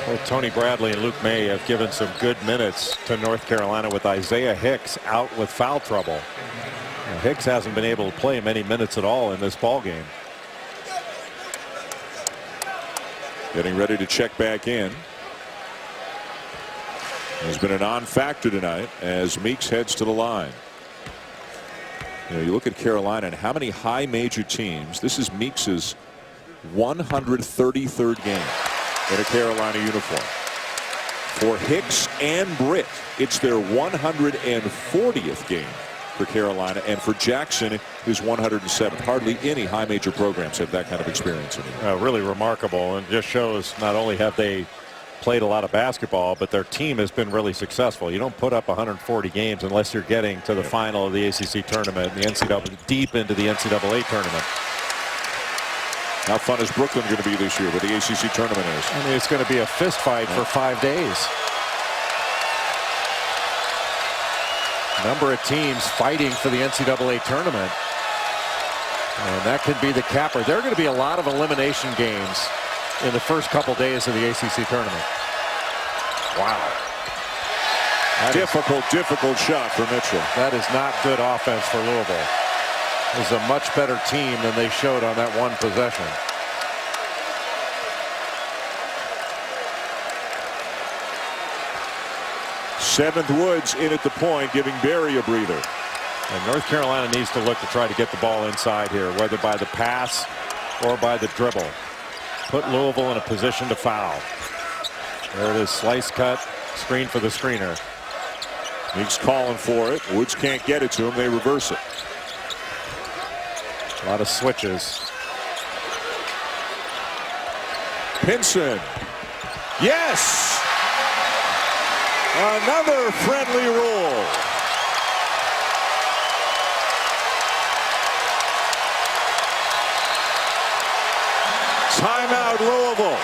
Well, Tony Bradley and Luke May have given some good minutes to North Carolina with Isaiah Hicks out with foul trouble. Now, Hicks hasn't been able to play many minutes at all in this ball game. Getting ready to check back in. There's been a non-factor tonight as Meeks heads to the line. You look at Carolina and how many high major teams. This is Meeks's 133rd game in a Carolina uniform. For Hicks and Britt, it's their 140th game for Carolina, and for Jackson, his 107th. Hardly any high major programs have that kind of experience anymore. Really remarkable, and just shows not only have they played a lot of basketball, but their team has been really successful. You don't put up 140 games unless you're getting to the final of the ACC tournament, and the NCAA, deep into the NCAA tournament. How fun is Brooklyn going to be this year, where the ACC tournament is? It's going to be a fist fight for 5 days. Number of teams fighting for the NCAA tournament, and that could be the capper. There are going to be a lot of elimination games in the first couple days of the ACC tournament. Wow. Difficult shot for Mitchell. That is not good offense for Louisville. This is a much better team than they showed on that one possession. Seventh Woods in at the point, giving Barry a breather. And North Carolina needs to look to try to get the ball inside here, whether by the pass or by the dribble. Put Louisville in a position to foul. There it is, slice cut, screen for the screener. Meeks calling for it. Woods can't get it to him. They reverse it. A lot of switches. Pinson. Yes! Another friendly roll. Timeout, Louisville.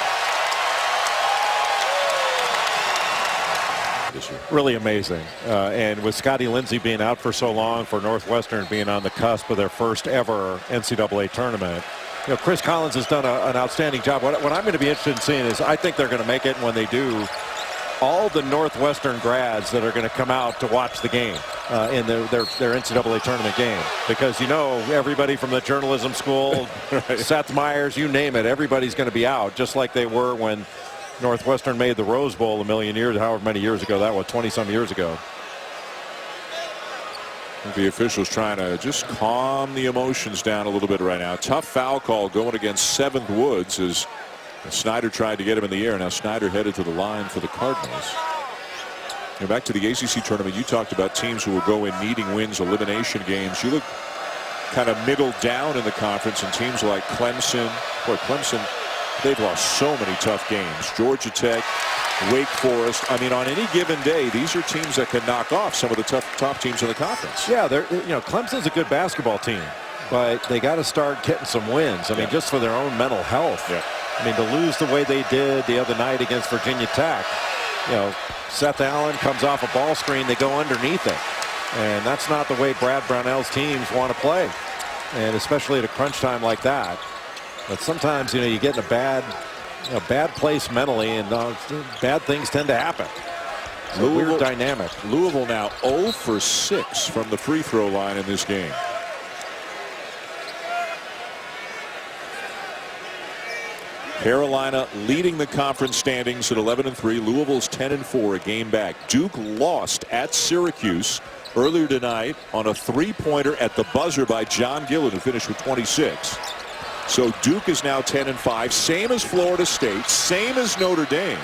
Really amazing. And with Scotty Lindsey being out for so long, for Northwestern being on the cusp of their first ever NCAA tournament, Chris Collins has done an outstanding job. What I'm going to be interested in seeing is, I think they're going to make it when they do, all the Northwestern grads that are going to come out to watch the game in their NCAA tournament game. Because, everybody from the journalism school, right. Seth Meyers, you name it, everybody's going to be out, just like they were when Northwestern made the Rose Bowl a million years, however many years ago that was, 20-some years ago. The officials trying to just calm the emotions down a little bit right now. Tough foul call going against Seventh Woods as Snyder tried to get him in the air. Now Snyder headed to the line for the Cardinals. Back to the ACC tournament, you talked about teams who will go in needing wins, elimination games. You look kind of middle down in the conference, and teams like Clemson. Boy, Clemson, they've lost so many tough games. Georgia Tech, Wake Forest. On any given day, these are teams that can knock off some of the top teams in the conference. Yeah, Clemson's a good basketball team, but they got to start getting some wins. Just for their own mental health. Yeah. To lose the way they did the other night against Virginia Tech, Seth Allen comes off a ball screen, they go underneath it. And that's not the way Brad Brownell's teams want to play. and especially at a crunch time like that. But sometimes, you get in a bad place mentally, and bad things tend to happen. It's a weird dynamic. Louisville now 0 for 6 from the free throw line in this game. Carolina leading the conference standings at 11-3. Louisville's 10-4, a game back. Duke lost at Syracuse earlier tonight on a three-pointer at the buzzer by John Gillett, who finished with 26. So Duke is now 10-5, same as Florida State, same as Notre Dame.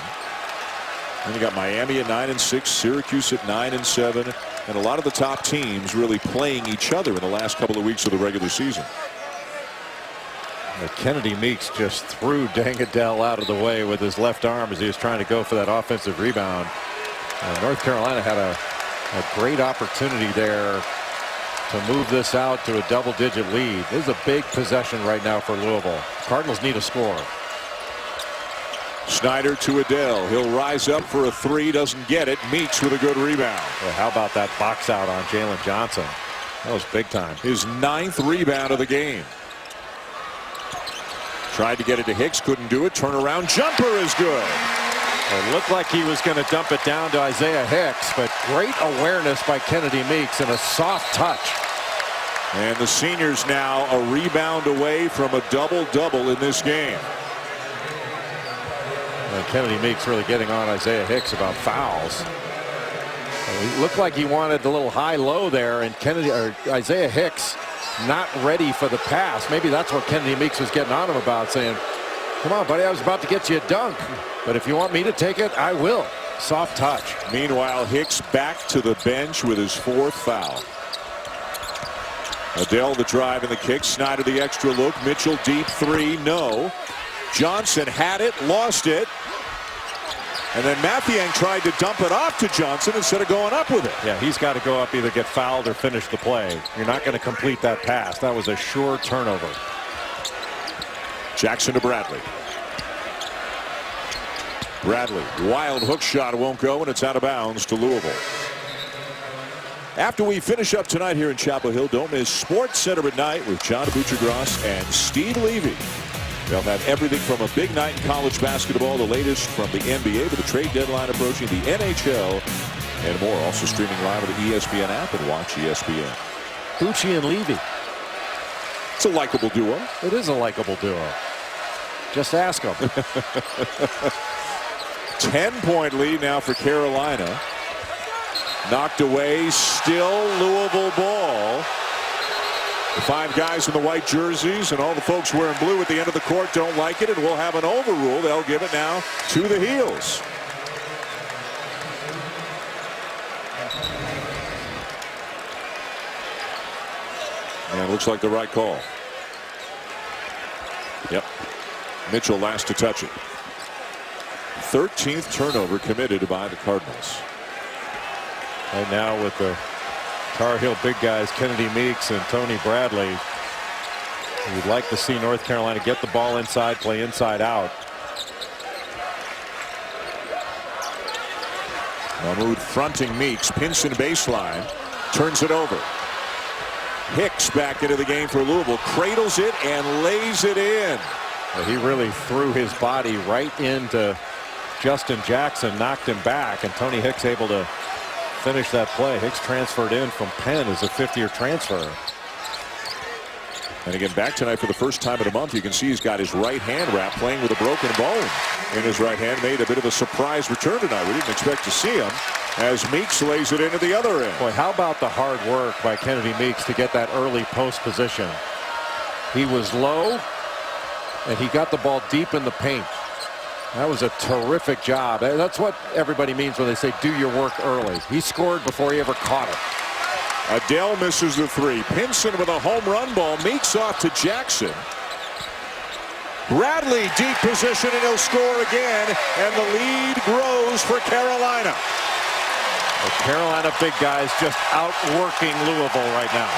Then you got Miami at 9-6, Syracuse at 9-7, and a lot of the top teams really playing each other in the last couple of weeks of the regular season. Kennedy Meeks just threw Dangadell out of the way with his left arm as he was trying to go for that offensive rebound. North Carolina had a great opportunity there to move this out to a double-digit lead. This is a big possession right now for Louisville. Cardinals need a score. Snyder to Adele. He'll rise up for a three. Doesn't get it. Meeks with a good rebound. Well, how about that box out on Jalen Johnson? That was big time. His 9th rebound of the game. Tried to get it to Hicks. Couldn't do it. Turnaround jumper is good. It looked like he was going to dump it down to Isaiah Hicks, but great awareness by Kennedy Meeks and a soft touch. And the senior's now a rebound away from a double-double in this game. And Kennedy Meeks really getting on Isaiah Hicks about fouls. It looked like he wanted the little high-low there, and Isaiah Hicks not ready for the pass. Maybe that's what Kennedy Meeks was getting on him about, saying, come on, buddy, I was about to get you a dunk, but if you want me to take it, I will. Soft touch. Meanwhile, Hicks back to the bench with his 4th foul. Adele the drive and the kick. Snyder the extra look. Mitchell deep three. No. Johnson had it, lost it. And then Mathiang tried to dump it off to Johnson instead of going up with it. Yeah, he's got to go up, either get fouled or finish the play. You're not going to complete that pass. That was a sure turnover. Jackson to Bradley. Bradley, wild hook shot, won't go, and it's out of bounds to Louisville. After we finish up tonight here in Chapel Hill, don't miss Sports Center at night with John Buccigross and Steve Levy. They'll have everything from a big night in college basketball, the latest from the NBA with the trade deadline approaching, the NHL, and more. Also streaming live on the ESPN app and watch ESPN. Bucci and Levy. It's a likable duo. It is a likable duo. Just ask them. 10-point lead now for Carolina. Knocked away, still Louisville ball. The 5 guys in the white jerseys and all the folks wearing blue at the end of the court don't like it, and we'll have an overrule. They'll give it now to the Heels. And it looks like the right call. Yep. Mitchell last to touch it. 13th turnover committed by the Cardinals. Right now with the Tar Heel big guys, Kennedy Meeks and Tony Bradley, you'd like to see North Carolina get the ball inside, play inside out. Mahmoud fronting Meeks. Pinson baseline. Turns it over. Hicks back into the game for Louisville. Cradles it and lays it in. He really threw his body right into Justin Jackson, knocked him back, and Tony Hicks able to finish that play. Hicks transferred in from Penn as a 5th-year transfer. And again, back tonight for the first time in a month. You can see he's got his right hand wrapped, playing with a broken bone in his right hand. Made a bit of a surprise return tonight. We didn't expect to see him as Meeks lays it into the other end. Boy, how about the hard work by Kennedy Meeks to get that early post position? He was low, and he got the ball deep in the paint. That was a terrific job. That's what everybody means when they say do your work early. He scored before he ever caught it. Adele misses the three. Pinson with a home run ball. Meeks off to Jackson. Bradley deep position, and he'll score again, and the lead grows for Carolina. The Carolina big guys just outworking Louisville right now.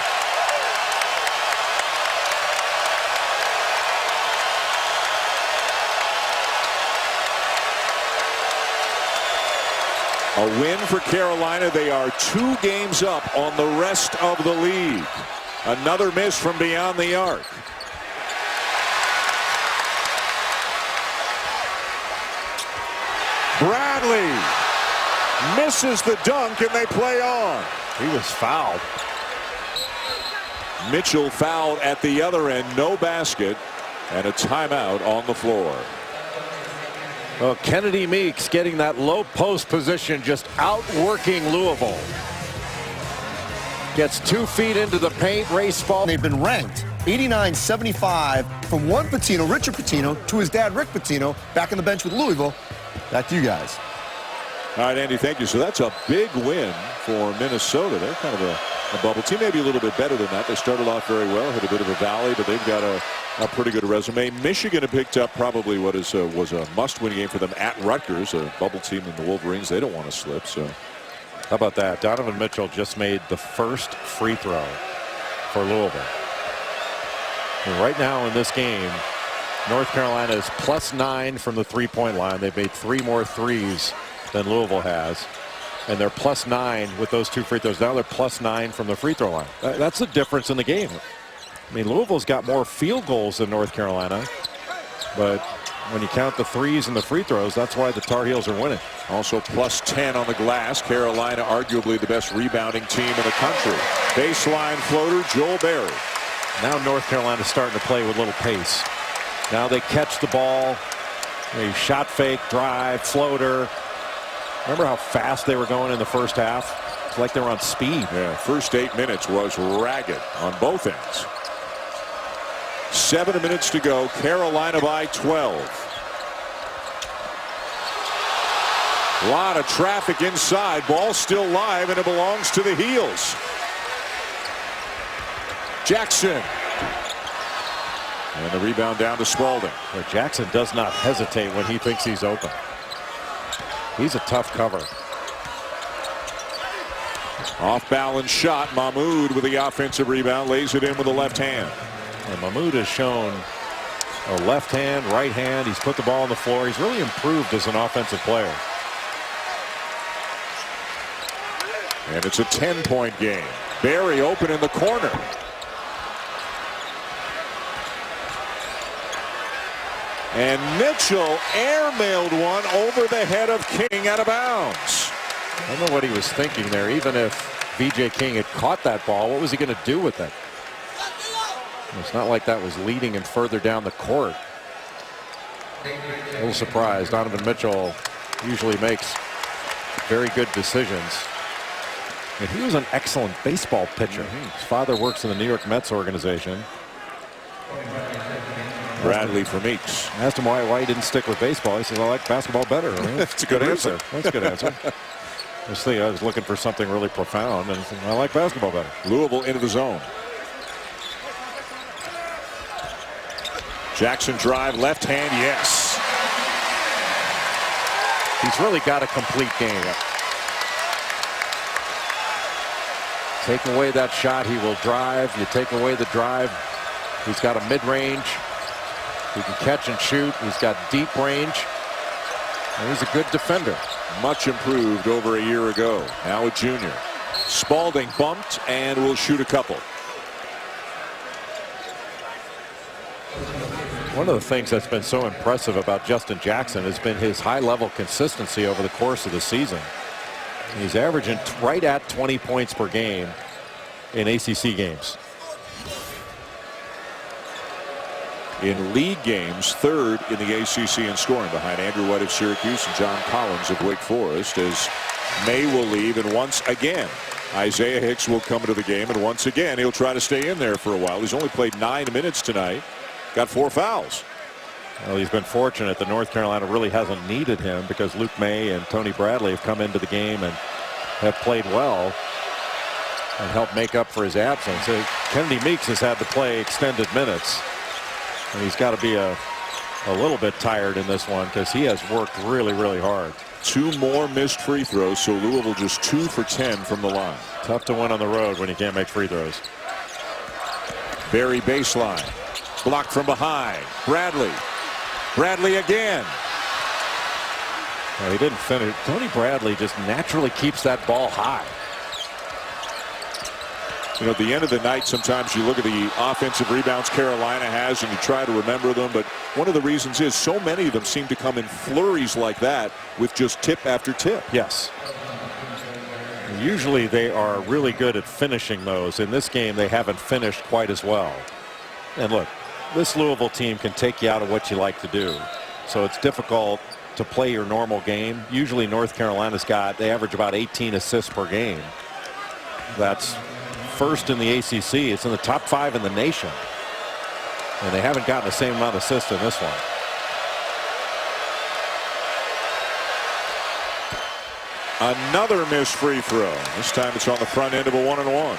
A win for Carolina. They are 2 games up on the rest of the league. Another miss from beyond the arc. Bradley misses the dunk, and they play on. He was fouled. Mitchell fouled at the other end. No basket, and a timeout on the floor. Well, Kennedy Meeks getting that low post position, just outworking Louisville. Gets 2 feet into the paint. Race ball. They've been ranked 89-75 from one Pitino, Richard Pitino, to his dad, Rick Pitino, back on the bench with Louisville. Back to you guys. All right, Andy, thank you. So that's a big win for Minnesota. They're kind of a bubble team, maybe a little bit better than that. They started off very well, hit a bit of a valley, but they've got a pretty good resume. Michigan had picked up probably what was a must-win game for them at Rutgers, a bubble team in the Wolverines. They don't want to slip. So how about that? Donovan Mitchell just made the first free throw for Louisville. And right now in this game, North Carolina is +9 from the three-point line. They've made 3 more threes than Louisville has, and they're +9 with those 2 free throws. Now they're +9 from the free throw line. That's the difference in the game. I mean, Louisville's got more field goals than North Carolina, but when you count the threes and the free throws, that's why the Tar Heels are winning. Also +10 on the glass. Carolina arguably the best rebounding team in the country. Baseline floater, Joel Berry. Now North Carolina's starting to play with a little pace. Now they catch the ball. A shot fake, drive, floater. Remember how fast they were going in the first half? It's like they were on speed. Yeah, first 8 minutes was ragged on both ends. 7 minutes to go. Carolina by 12. A lot of traffic inside. Ball still live, and it belongs to the Heels. Jackson. And the rebound down to Spalding. Well, Jackson does not hesitate when he thinks he's open. He's a tough cover. Off balance shot. Mahmoud with the offensive rebound, lays it in with the left hand. And Mahmoud has shown a left hand, right hand. He's put the ball on the floor. He's really improved as an offensive player. And it's a 10-point game. Berry open in the corner. And Mitchell airmailed one over the head of King out of bounds. I don't know what he was thinking there. Even if VJ King had caught that ball, what was he going to do with it? It's not like that was leading him further down the court. A little surprised. Donovan Mitchell usually makes very good decisions. And he was an excellent baseball pitcher. His father works in the New York Mets organization. Bradley for Meeks. I asked him why he didn't stick with baseball. He says, I like basketball better. That's a good answer. That's a good answer. I was looking for something really profound, and I like basketball better. Louisville into the zone. Jackson drive, left hand, yes. He's really got a complete game. Take away that shot, he will drive. You take away the drive, he's got a mid-range. He can catch and shoot. He's got deep range. And he's a good defender. Much improved over a year ago. Now a junior. Spalding bumped and will shoot a couple. One of the things that's been so impressive about Justin Jackson has been his high-level consistency over the course of the season. He's averaging right at 20 points per game in ACC games. In league games, third in the ACC in scoring, behind Andrew White of Syracuse and John Collins of Wake Forest, as May will leave, and once again Isaiah Hicks will come into the game, and once again he'll try to stay in there for a while. He's only played 9 minutes tonight, got 4 fouls. Well, he's been fortunate that North Carolina really hasn't needed him, because Luke May and Tony Bradley have come into the game and have played well and helped make up for his absence. Kennedy Meeks has had to play extended minutes. And he's got to be a little bit tired in this one, because he has worked really, really hard. 2 more missed free throws, so Louisville just 2 for 10 from the line. Tough to win on the road when you can't make free throws. Berry baseline. Blocked from behind. Bradley. Bradley again. Well, he didn't finish. Tony Bradley just naturally keeps that ball high. You know, at the end of the night, sometimes you look at the offensive rebounds Carolina has and you try to remember them, but one of the reasons is so many of them seem to come in flurries like that with just tip after tip. Yes. Usually they are really good at finishing those. In this game, they haven't finished quite as well. And look, this Louisville team can take you out of what you like to do. So it's difficult to play your normal game. Usually North Carolina's they average about 18 assists per game. That's first in the ACC. It's in the top 5 in the nation. And they haven't gotten the same amount of assists in this one. Another missed free throw. This time it's on the front end of a 1-and-1.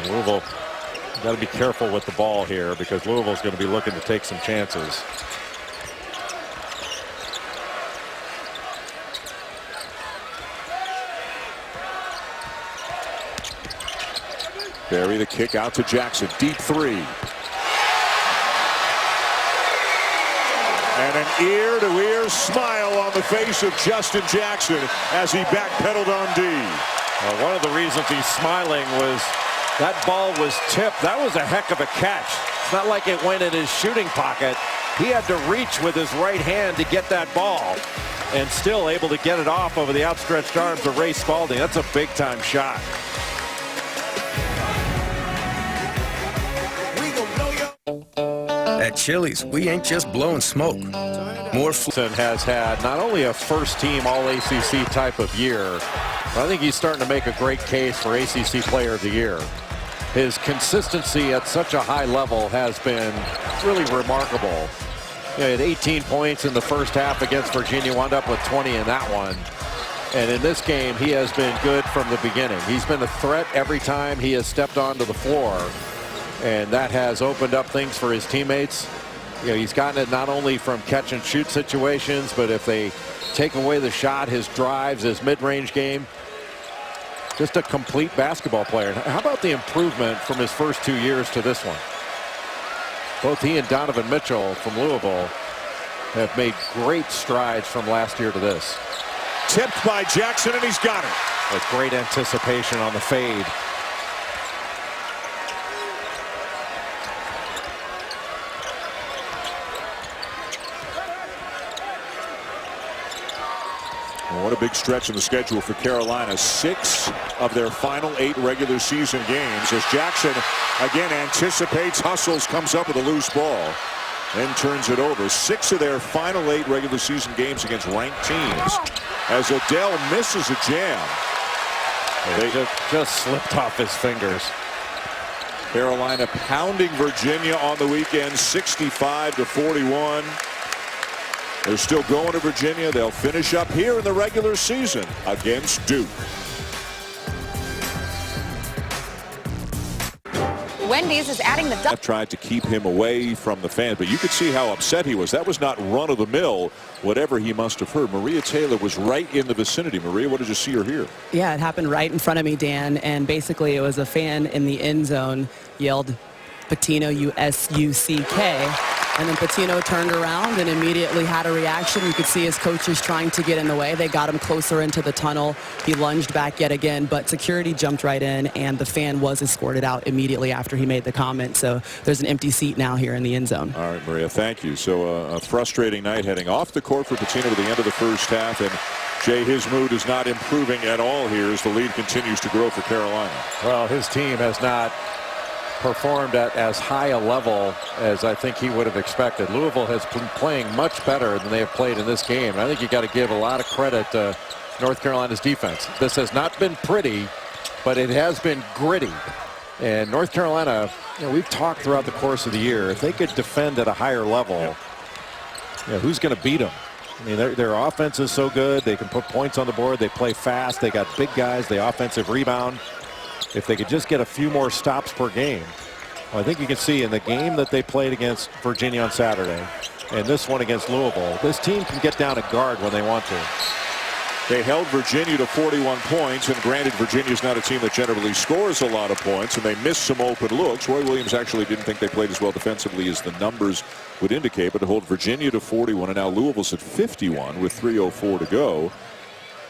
Louisville got to be careful with the ball here because Louisville's going to be looking to take some chances. Barry the kick out to Jackson. Deep three. And an ear-to-ear smile on the face of Justin Jackson as he backpedaled on D. Well, one of the reasons he's smiling was that ball was tipped. That was a heck of a catch. It's not like it went in his shooting pocket. He had to reach with his right hand to get that ball and still able to get it off over the outstretched arms of Ray Spalding. That's a big-time shot. At Chili's, we ain't just blowing smoke. Has had not only a first-team All-ACC type of year, but I think he's starting to make a great case for ACC Player of the Year. His consistency at such a high level has been really remarkable. He had 18 points in the first half against Virginia, wound up with 20 in that one. And in this game, he has been good from the beginning. He's been a threat every time he has stepped onto the floor. And that has opened up things for his teammates. You know, he's gotten it not only from catch and shoot situations, but if they take away the shot, his drives, his mid-range game, just a complete basketball player. How about the improvement from his first 2 years to this one? Both he and Donovan Mitchell from Louisville have made great strides from last year to this. Tipped by Jackson, and he's got it. With great anticipation on the fade. What a big stretch in the schedule for Carolina. 6 of their final 8 regular season games as Jackson again anticipates, hustles, comes up with a loose ball, then turns it over. 6 of their final 8 regular season games against ranked teams as Adele misses a jam. They just slipped off his fingers. Carolina pounding Virginia on the weekend, 65-41. They're still going to Virginia. They'll finish up here in the regular season against Duke. Wendy's is adding the I've tried to keep him away from the fans, but you could see how upset he was. That was not run-of-the-mill, whatever he must have heard. Maria Taylor was right in the vicinity. Maria, what did you see or hear? Yeah, it happened right in front of me, Dan, and basically it was a fan in the end zone yelled, Patino, U-S-U-C-K. And then Patino turned around and immediately had a reaction. You could see his coaches trying to get in the way. They got him closer into the tunnel. He lunged back yet again, but security jumped right in, and the fan was escorted out immediately after he made the comment. So there's an empty seat now here in the end zone. All right, Maria, thank you. So a frustrating night heading off the court for Patino to the end of the first half. And, Jay, his mood is not improving at all here as the lead continues to grow for Carolina. Well, his team has not performed at as high a level as I think he would have expected. Louisville has been playing much better than they have played in this game. And I think you got to give a lot of credit to North Carolina's defense. This has not been pretty, but it has been gritty. And North Carolina, you know, we've talked throughout the course of the year, if they could defend at a higher level, you know, who's going to beat them? I mean, their offense is so good. They can put points on the board. They play fast. They got big guys. They offensive rebound. If they could just get a few more stops per game. Well, I think you can see in the game that they played against Virginia on Saturday and this one against Louisville, this team can get down a guard when they want to. They held Virginia to 41 points, and granted, Virginia's not a team that generally scores a lot of points, and they missed some open looks. Roy Williams actually didn't think they played as well defensively as the numbers would indicate, but to hold Virginia to 41, and now Louisville's at 51 with 3:04 to go.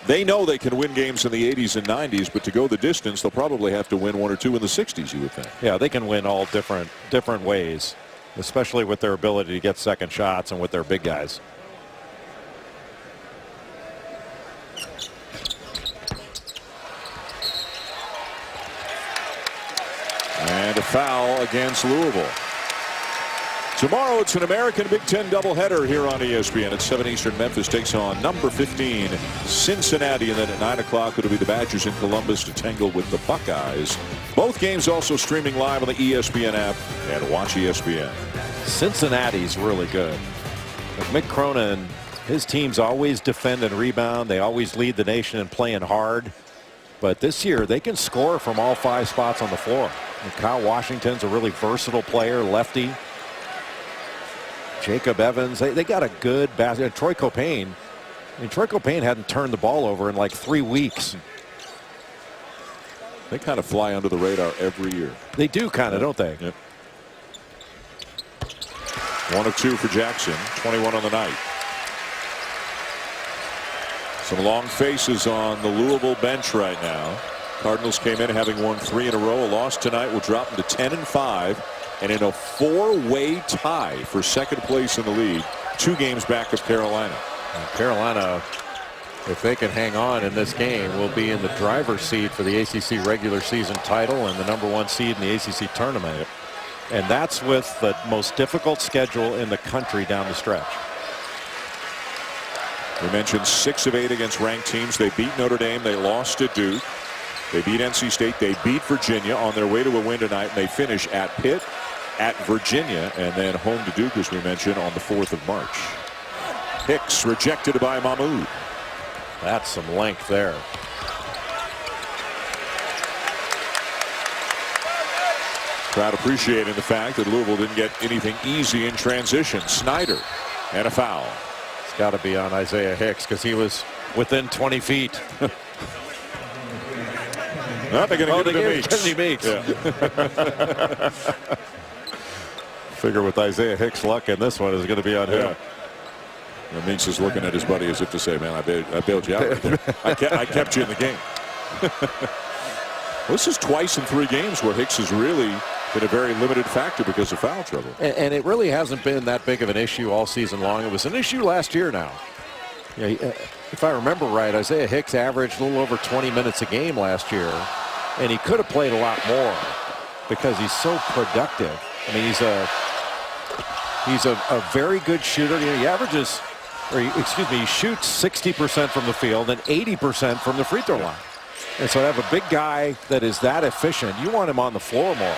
They know they can win games in the 80s and 90s, but to go the distance, they'll probably have to win 1 or 2 in the 60s, you would think. Yeah, they can win all different ways, especially with their ability to get second shots and with their big guys. And a foul against Louisville. Tomorrow it's an American Big Ten doubleheader here on ESPN. At 7 Eastern, Memphis takes on number 15 Cincinnati, and then at 9 o'clock it'll be the Badgers in Columbus to tangle with the Buckeyes. Both games also streaming live on the ESPN app and watch ESPN. Cincinnati's really good. Mick Cronin, his teams always defend and rebound. They always lead the nation in playing hard. But this year they can score from all 5 spots on the floor. And Kyle Washington's a really versatile player, lefty. Jacob Evans, they got a good basket. Troy Copain. I mean, Troy Copain hadn't turned the ball over in like 3 weeks. They kind of fly under the radar every year. They do kind of, don't they? Yep. 1 of 2 for Jackson, 21 on the night. Some long faces on the Louisville bench right now. Cardinals came in having won 3 in a row. A loss tonight will drop them to 10-5. And in a 4-way tie for second place in the league, 2 games back of Carolina. And Carolina, if they can hang on in this game, will be in the driver's seat for the ACC regular season title and the #1 seed in the ACC tournament. And that's with the most difficult schedule in the country down the stretch. We mentioned 6 of 8 against ranked teams. They beat Notre Dame. They lost to Duke. They beat NC State. They beat Virginia on their way to a win tonight. And they finish at Pitt, at Virginia, and then home to Duke, as we mentioned, on the 4th of March. Hicks rejected by Mahmoud. That's some length there. Crowd appreciating the fact that Louisville didn't get anything easy in transition. Snyder and a foul. It's got to be on Isaiah Hicks because he was within 20 feet. No, they're going to give it to Meeks. Meeks. Yeah. Figure with Isaiah Hicks' luck in this one is going to be on him. And Meeks is looking at his buddy as if to say, man, I bailed you out right there. I kept you in the game. Well, this is twice in 3 games where Hicks has really been a very limited factor because of foul trouble. And it really hasn't been that big of an issue all season long. It was an issue last year now. Yeah, if I remember right, Isaiah Hicks averaged a little over 20 minutes a game last year, and he could have played a lot more because he's so productive. I mean, he's a very good shooter. You know, he averages, or he shoots 60% from the field and 80% from the free throw line. And so to have a big guy that is that efficient, you want him on the floor more.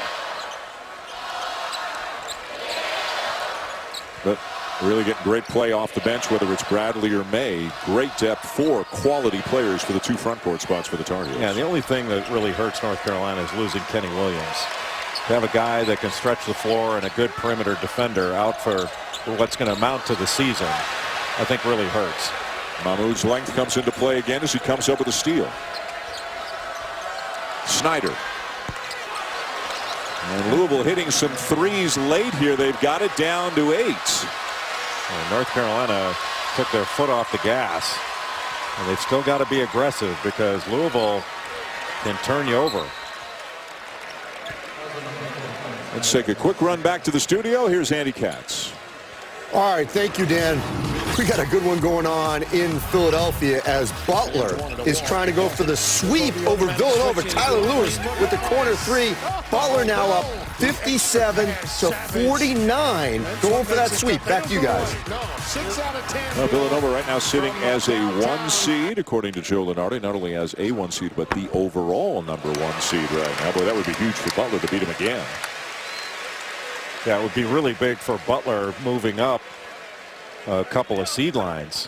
But really getting great play off the bench, whether it's Bradley or May. Great depth, 4 quality players for the 2 front court spots for the Tar Heels. Yeah, the only thing that really hurts North Carolina is losing Kenny Williams. To have a guy that can stretch the floor and a good perimeter defender out for what's going to amount to the season, I think really hurts. Mahmoud's length comes into play again as he comes up with a steal. Snyder. And Louisville hitting some threes late here. They've got it down to 8. And North Carolina took their foot off the gas. And they've still got to be aggressive because Louisville can turn you over. Let's take a quick run back to the studio. Here's Andy Katz. All right, thank you, Dan. We got a good one going on in Philadelphia as Butler is trying to go for the sweep over Villanova. Tyler Lewis with the corner 3. Butler now up 57-49, going for that sweep. Back to you guys. Well, Villanova right now sitting as a 1 seed, according to Joe Lunardi. Not only as a 1 seed, but the overall #1 seed right now. Boy, that would be huge for Butler to beat him again. Yeah, it would be really big for Butler moving up a couple of seed lines.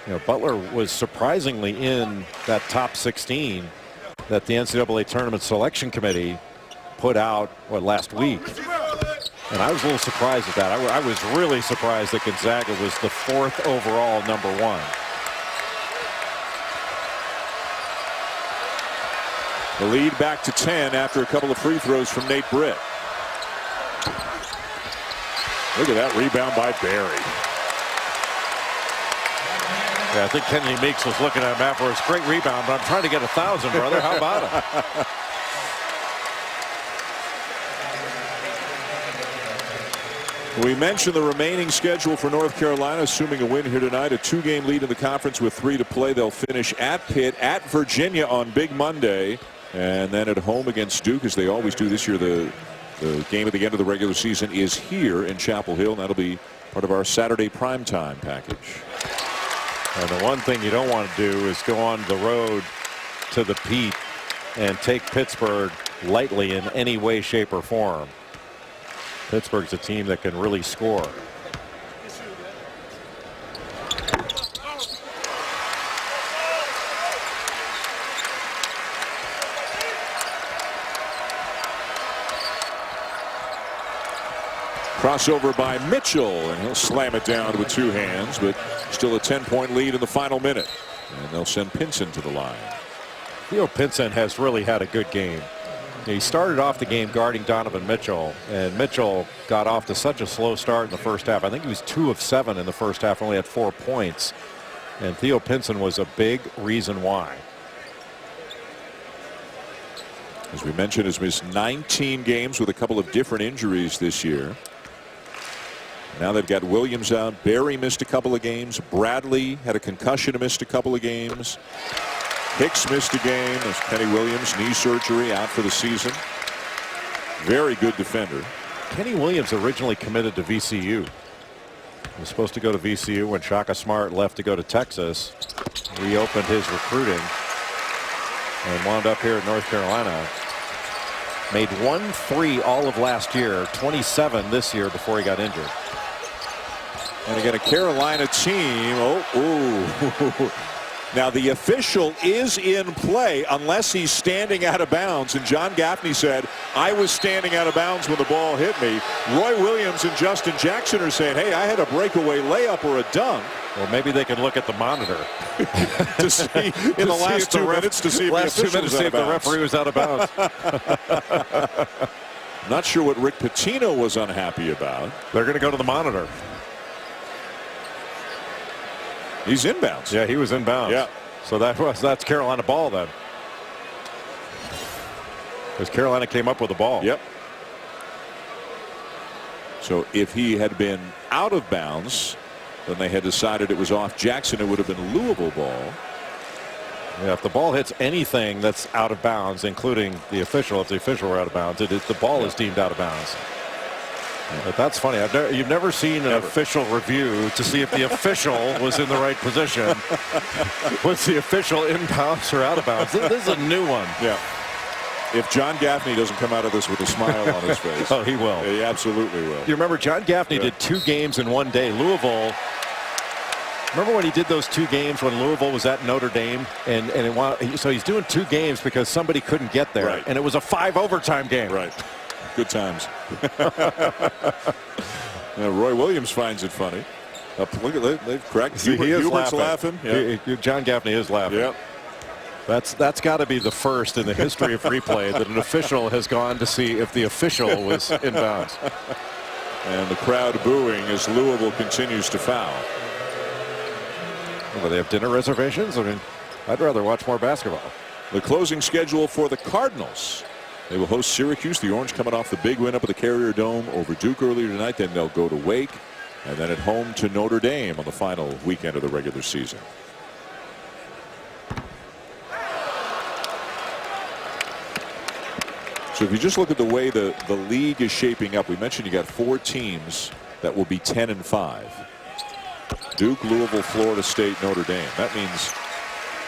You know, Butler was surprisingly in that top 16 that the NCAA Tournament Selection Committee put out last week. And I was a little surprised at that. I was really surprised that Gonzaga was the 4th overall #1. The lead back to 10 after a couple of free throws from Nate Britt. Look at that rebound by Barry. Yeah, I think Kennedy Meeks was looking at him afterwards. Great rebound, but I'm trying to get 1,000, brother. How about it? We mentioned the remaining schedule for North Carolina, assuming a win here tonight. A 2-game lead in the conference with 3 to play. They'll finish at Pitt, at Virginia on Big Monday, and then at home against Duke, as they always do this year. The game at the end of the regular season is here in Chapel Hill, and that'll be part of our Saturday primetime package. And the one thing you don't want to do is go on the road to the Pete and take Pittsburgh lightly in any way, shape, or form. Pittsburgh's a team that can really score. Crossover by Mitchell, and he'll slam it down with 2 hands, but still a 10-point lead in the final minute. And they'll send Pinson to the line. Theo Pinson has really had a good game. He started off the game guarding Donovan Mitchell, and Mitchell got off to such a slow start in the first half. I think he was 2 of 7 in the first half, only had 4 points. And Theo Pinson was a big reason why. As we mentioned, has missed 19 games with a couple of different injuries this year. Now they've got Williams out. Barry missed a couple of games. Bradley had a concussion and missed a couple of games. Hicks missed a game as Kenny Williams, knee surgery, out for the season. Very good defender. Kenny Williams originally committed to VCU. He was supposed to go to VCU when Shaka Smart left to go to Texas. Reopened his recruiting and wound up here in North Carolina. Made 1 3 all of last year, 27 this year before he got injured. And again, a Carolina team. Now the official is in play unless he's standing out of bounds. And John Gaffney said, I was standing out of bounds when the ball hit me. Roy Williams and Justin Jackson are saying, hey, I had a breakaway layup or a dunk. Well, maybe they can look at the monitor to see in the last 2 minutes to see if the referee was out of bounds. Not sure what Rick Pitino was unhappy about. They're going to go to the monitor. He's inbounds. Yeah, he was inbounds. Yeah. So that's Carolina ball then. Because Carolina came up with the ball. Yep. So if he had been out of bounds, then they had decided it was off Jackson, it would have been Louisville ball. Yeah, if the ball hits anything that's out of bounds, including the official, if the official were out of bounds, the ball is deemed out of bounds. But that's funny. You've never seen an official review to see if the official was in the right position. Was the official in bounds or out of bounds? This is a new one. Yeah. If John Gaffney doesn't come out of this with a smile on his face. Oh, he will. He absolutely will. You remember John Gaffney did 2 games in one day. Louisville. Remember when he did those 2 games when Louisville was at Notre Dame? So he's doing 2 games because somebody couldn't get there. Right. And it was a 5 overtime game. Right. Good times. Roy Williams finds it funny. Look at that. They've cracked. Hubert's laughing. Yeah. John Gaffney is laughing. Yep. That's got to be the first in the history of replay that an official has gone to see if the official was in bounds. And the crowd booing as Louisville continues to foul. Well, they have dinner reservations? I mean, I'd rather watch more basketball. The closing schedule for the Cardinals. They will host Syracuse. The Orange coming off the big win up at the Carrier Dome over Duke earlier tonight. Then they'll go to Wake. And then at home to Notre Dame on the final weekend of the regular season. So if you just look at the way the league is shaping up, we mentioned you got 4 teams that will be 10-5. Duke, Louisville, Florida State, Notre Dame. That means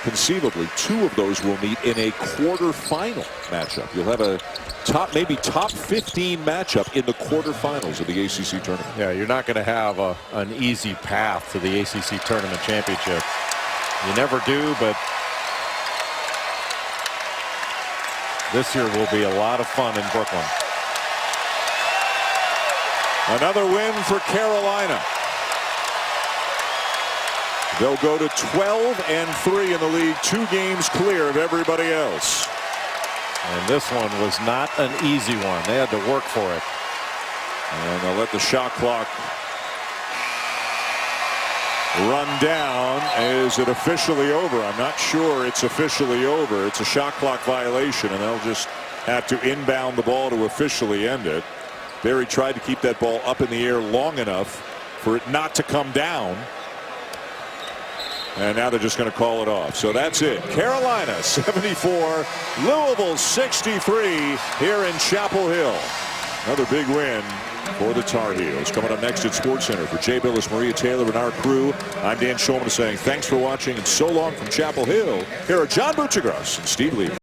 conceivably 2 of those will meet in a quarterfinal matchup. You'll have a maybe top 15 matchup in the quarterfinals of the ACC tournament. Yeah, you're not going to have an easy path to the ACC tournament championship. You never do, but this year will be a lot of fun in Brooklyn. Another win for Carolina. They'll go to 12-3 in the league, 2 games clear of everybody else. And this one was not an easy one. They had to work for it. And they'll let the shot clock run down. Is it officially over? I'm not sure it's officially over. It's a shot clock violation, and they'll just have to inbound the ball to officially end it. Barry tried to keep that ball up in the air long enough for it not to come down. And now they're just going to call it off. So that's it. Carolina 74, Louisville 63 here in Chapel Hill. Another big win for the Tar Heels. Coming up next at SportsCenter. For Jay Billis, Maria Taylor, and our crew, I'm Dan Shulman saying thanks for watching and so long from Chapel Hill. Here are John Buccigross and Steve Lee.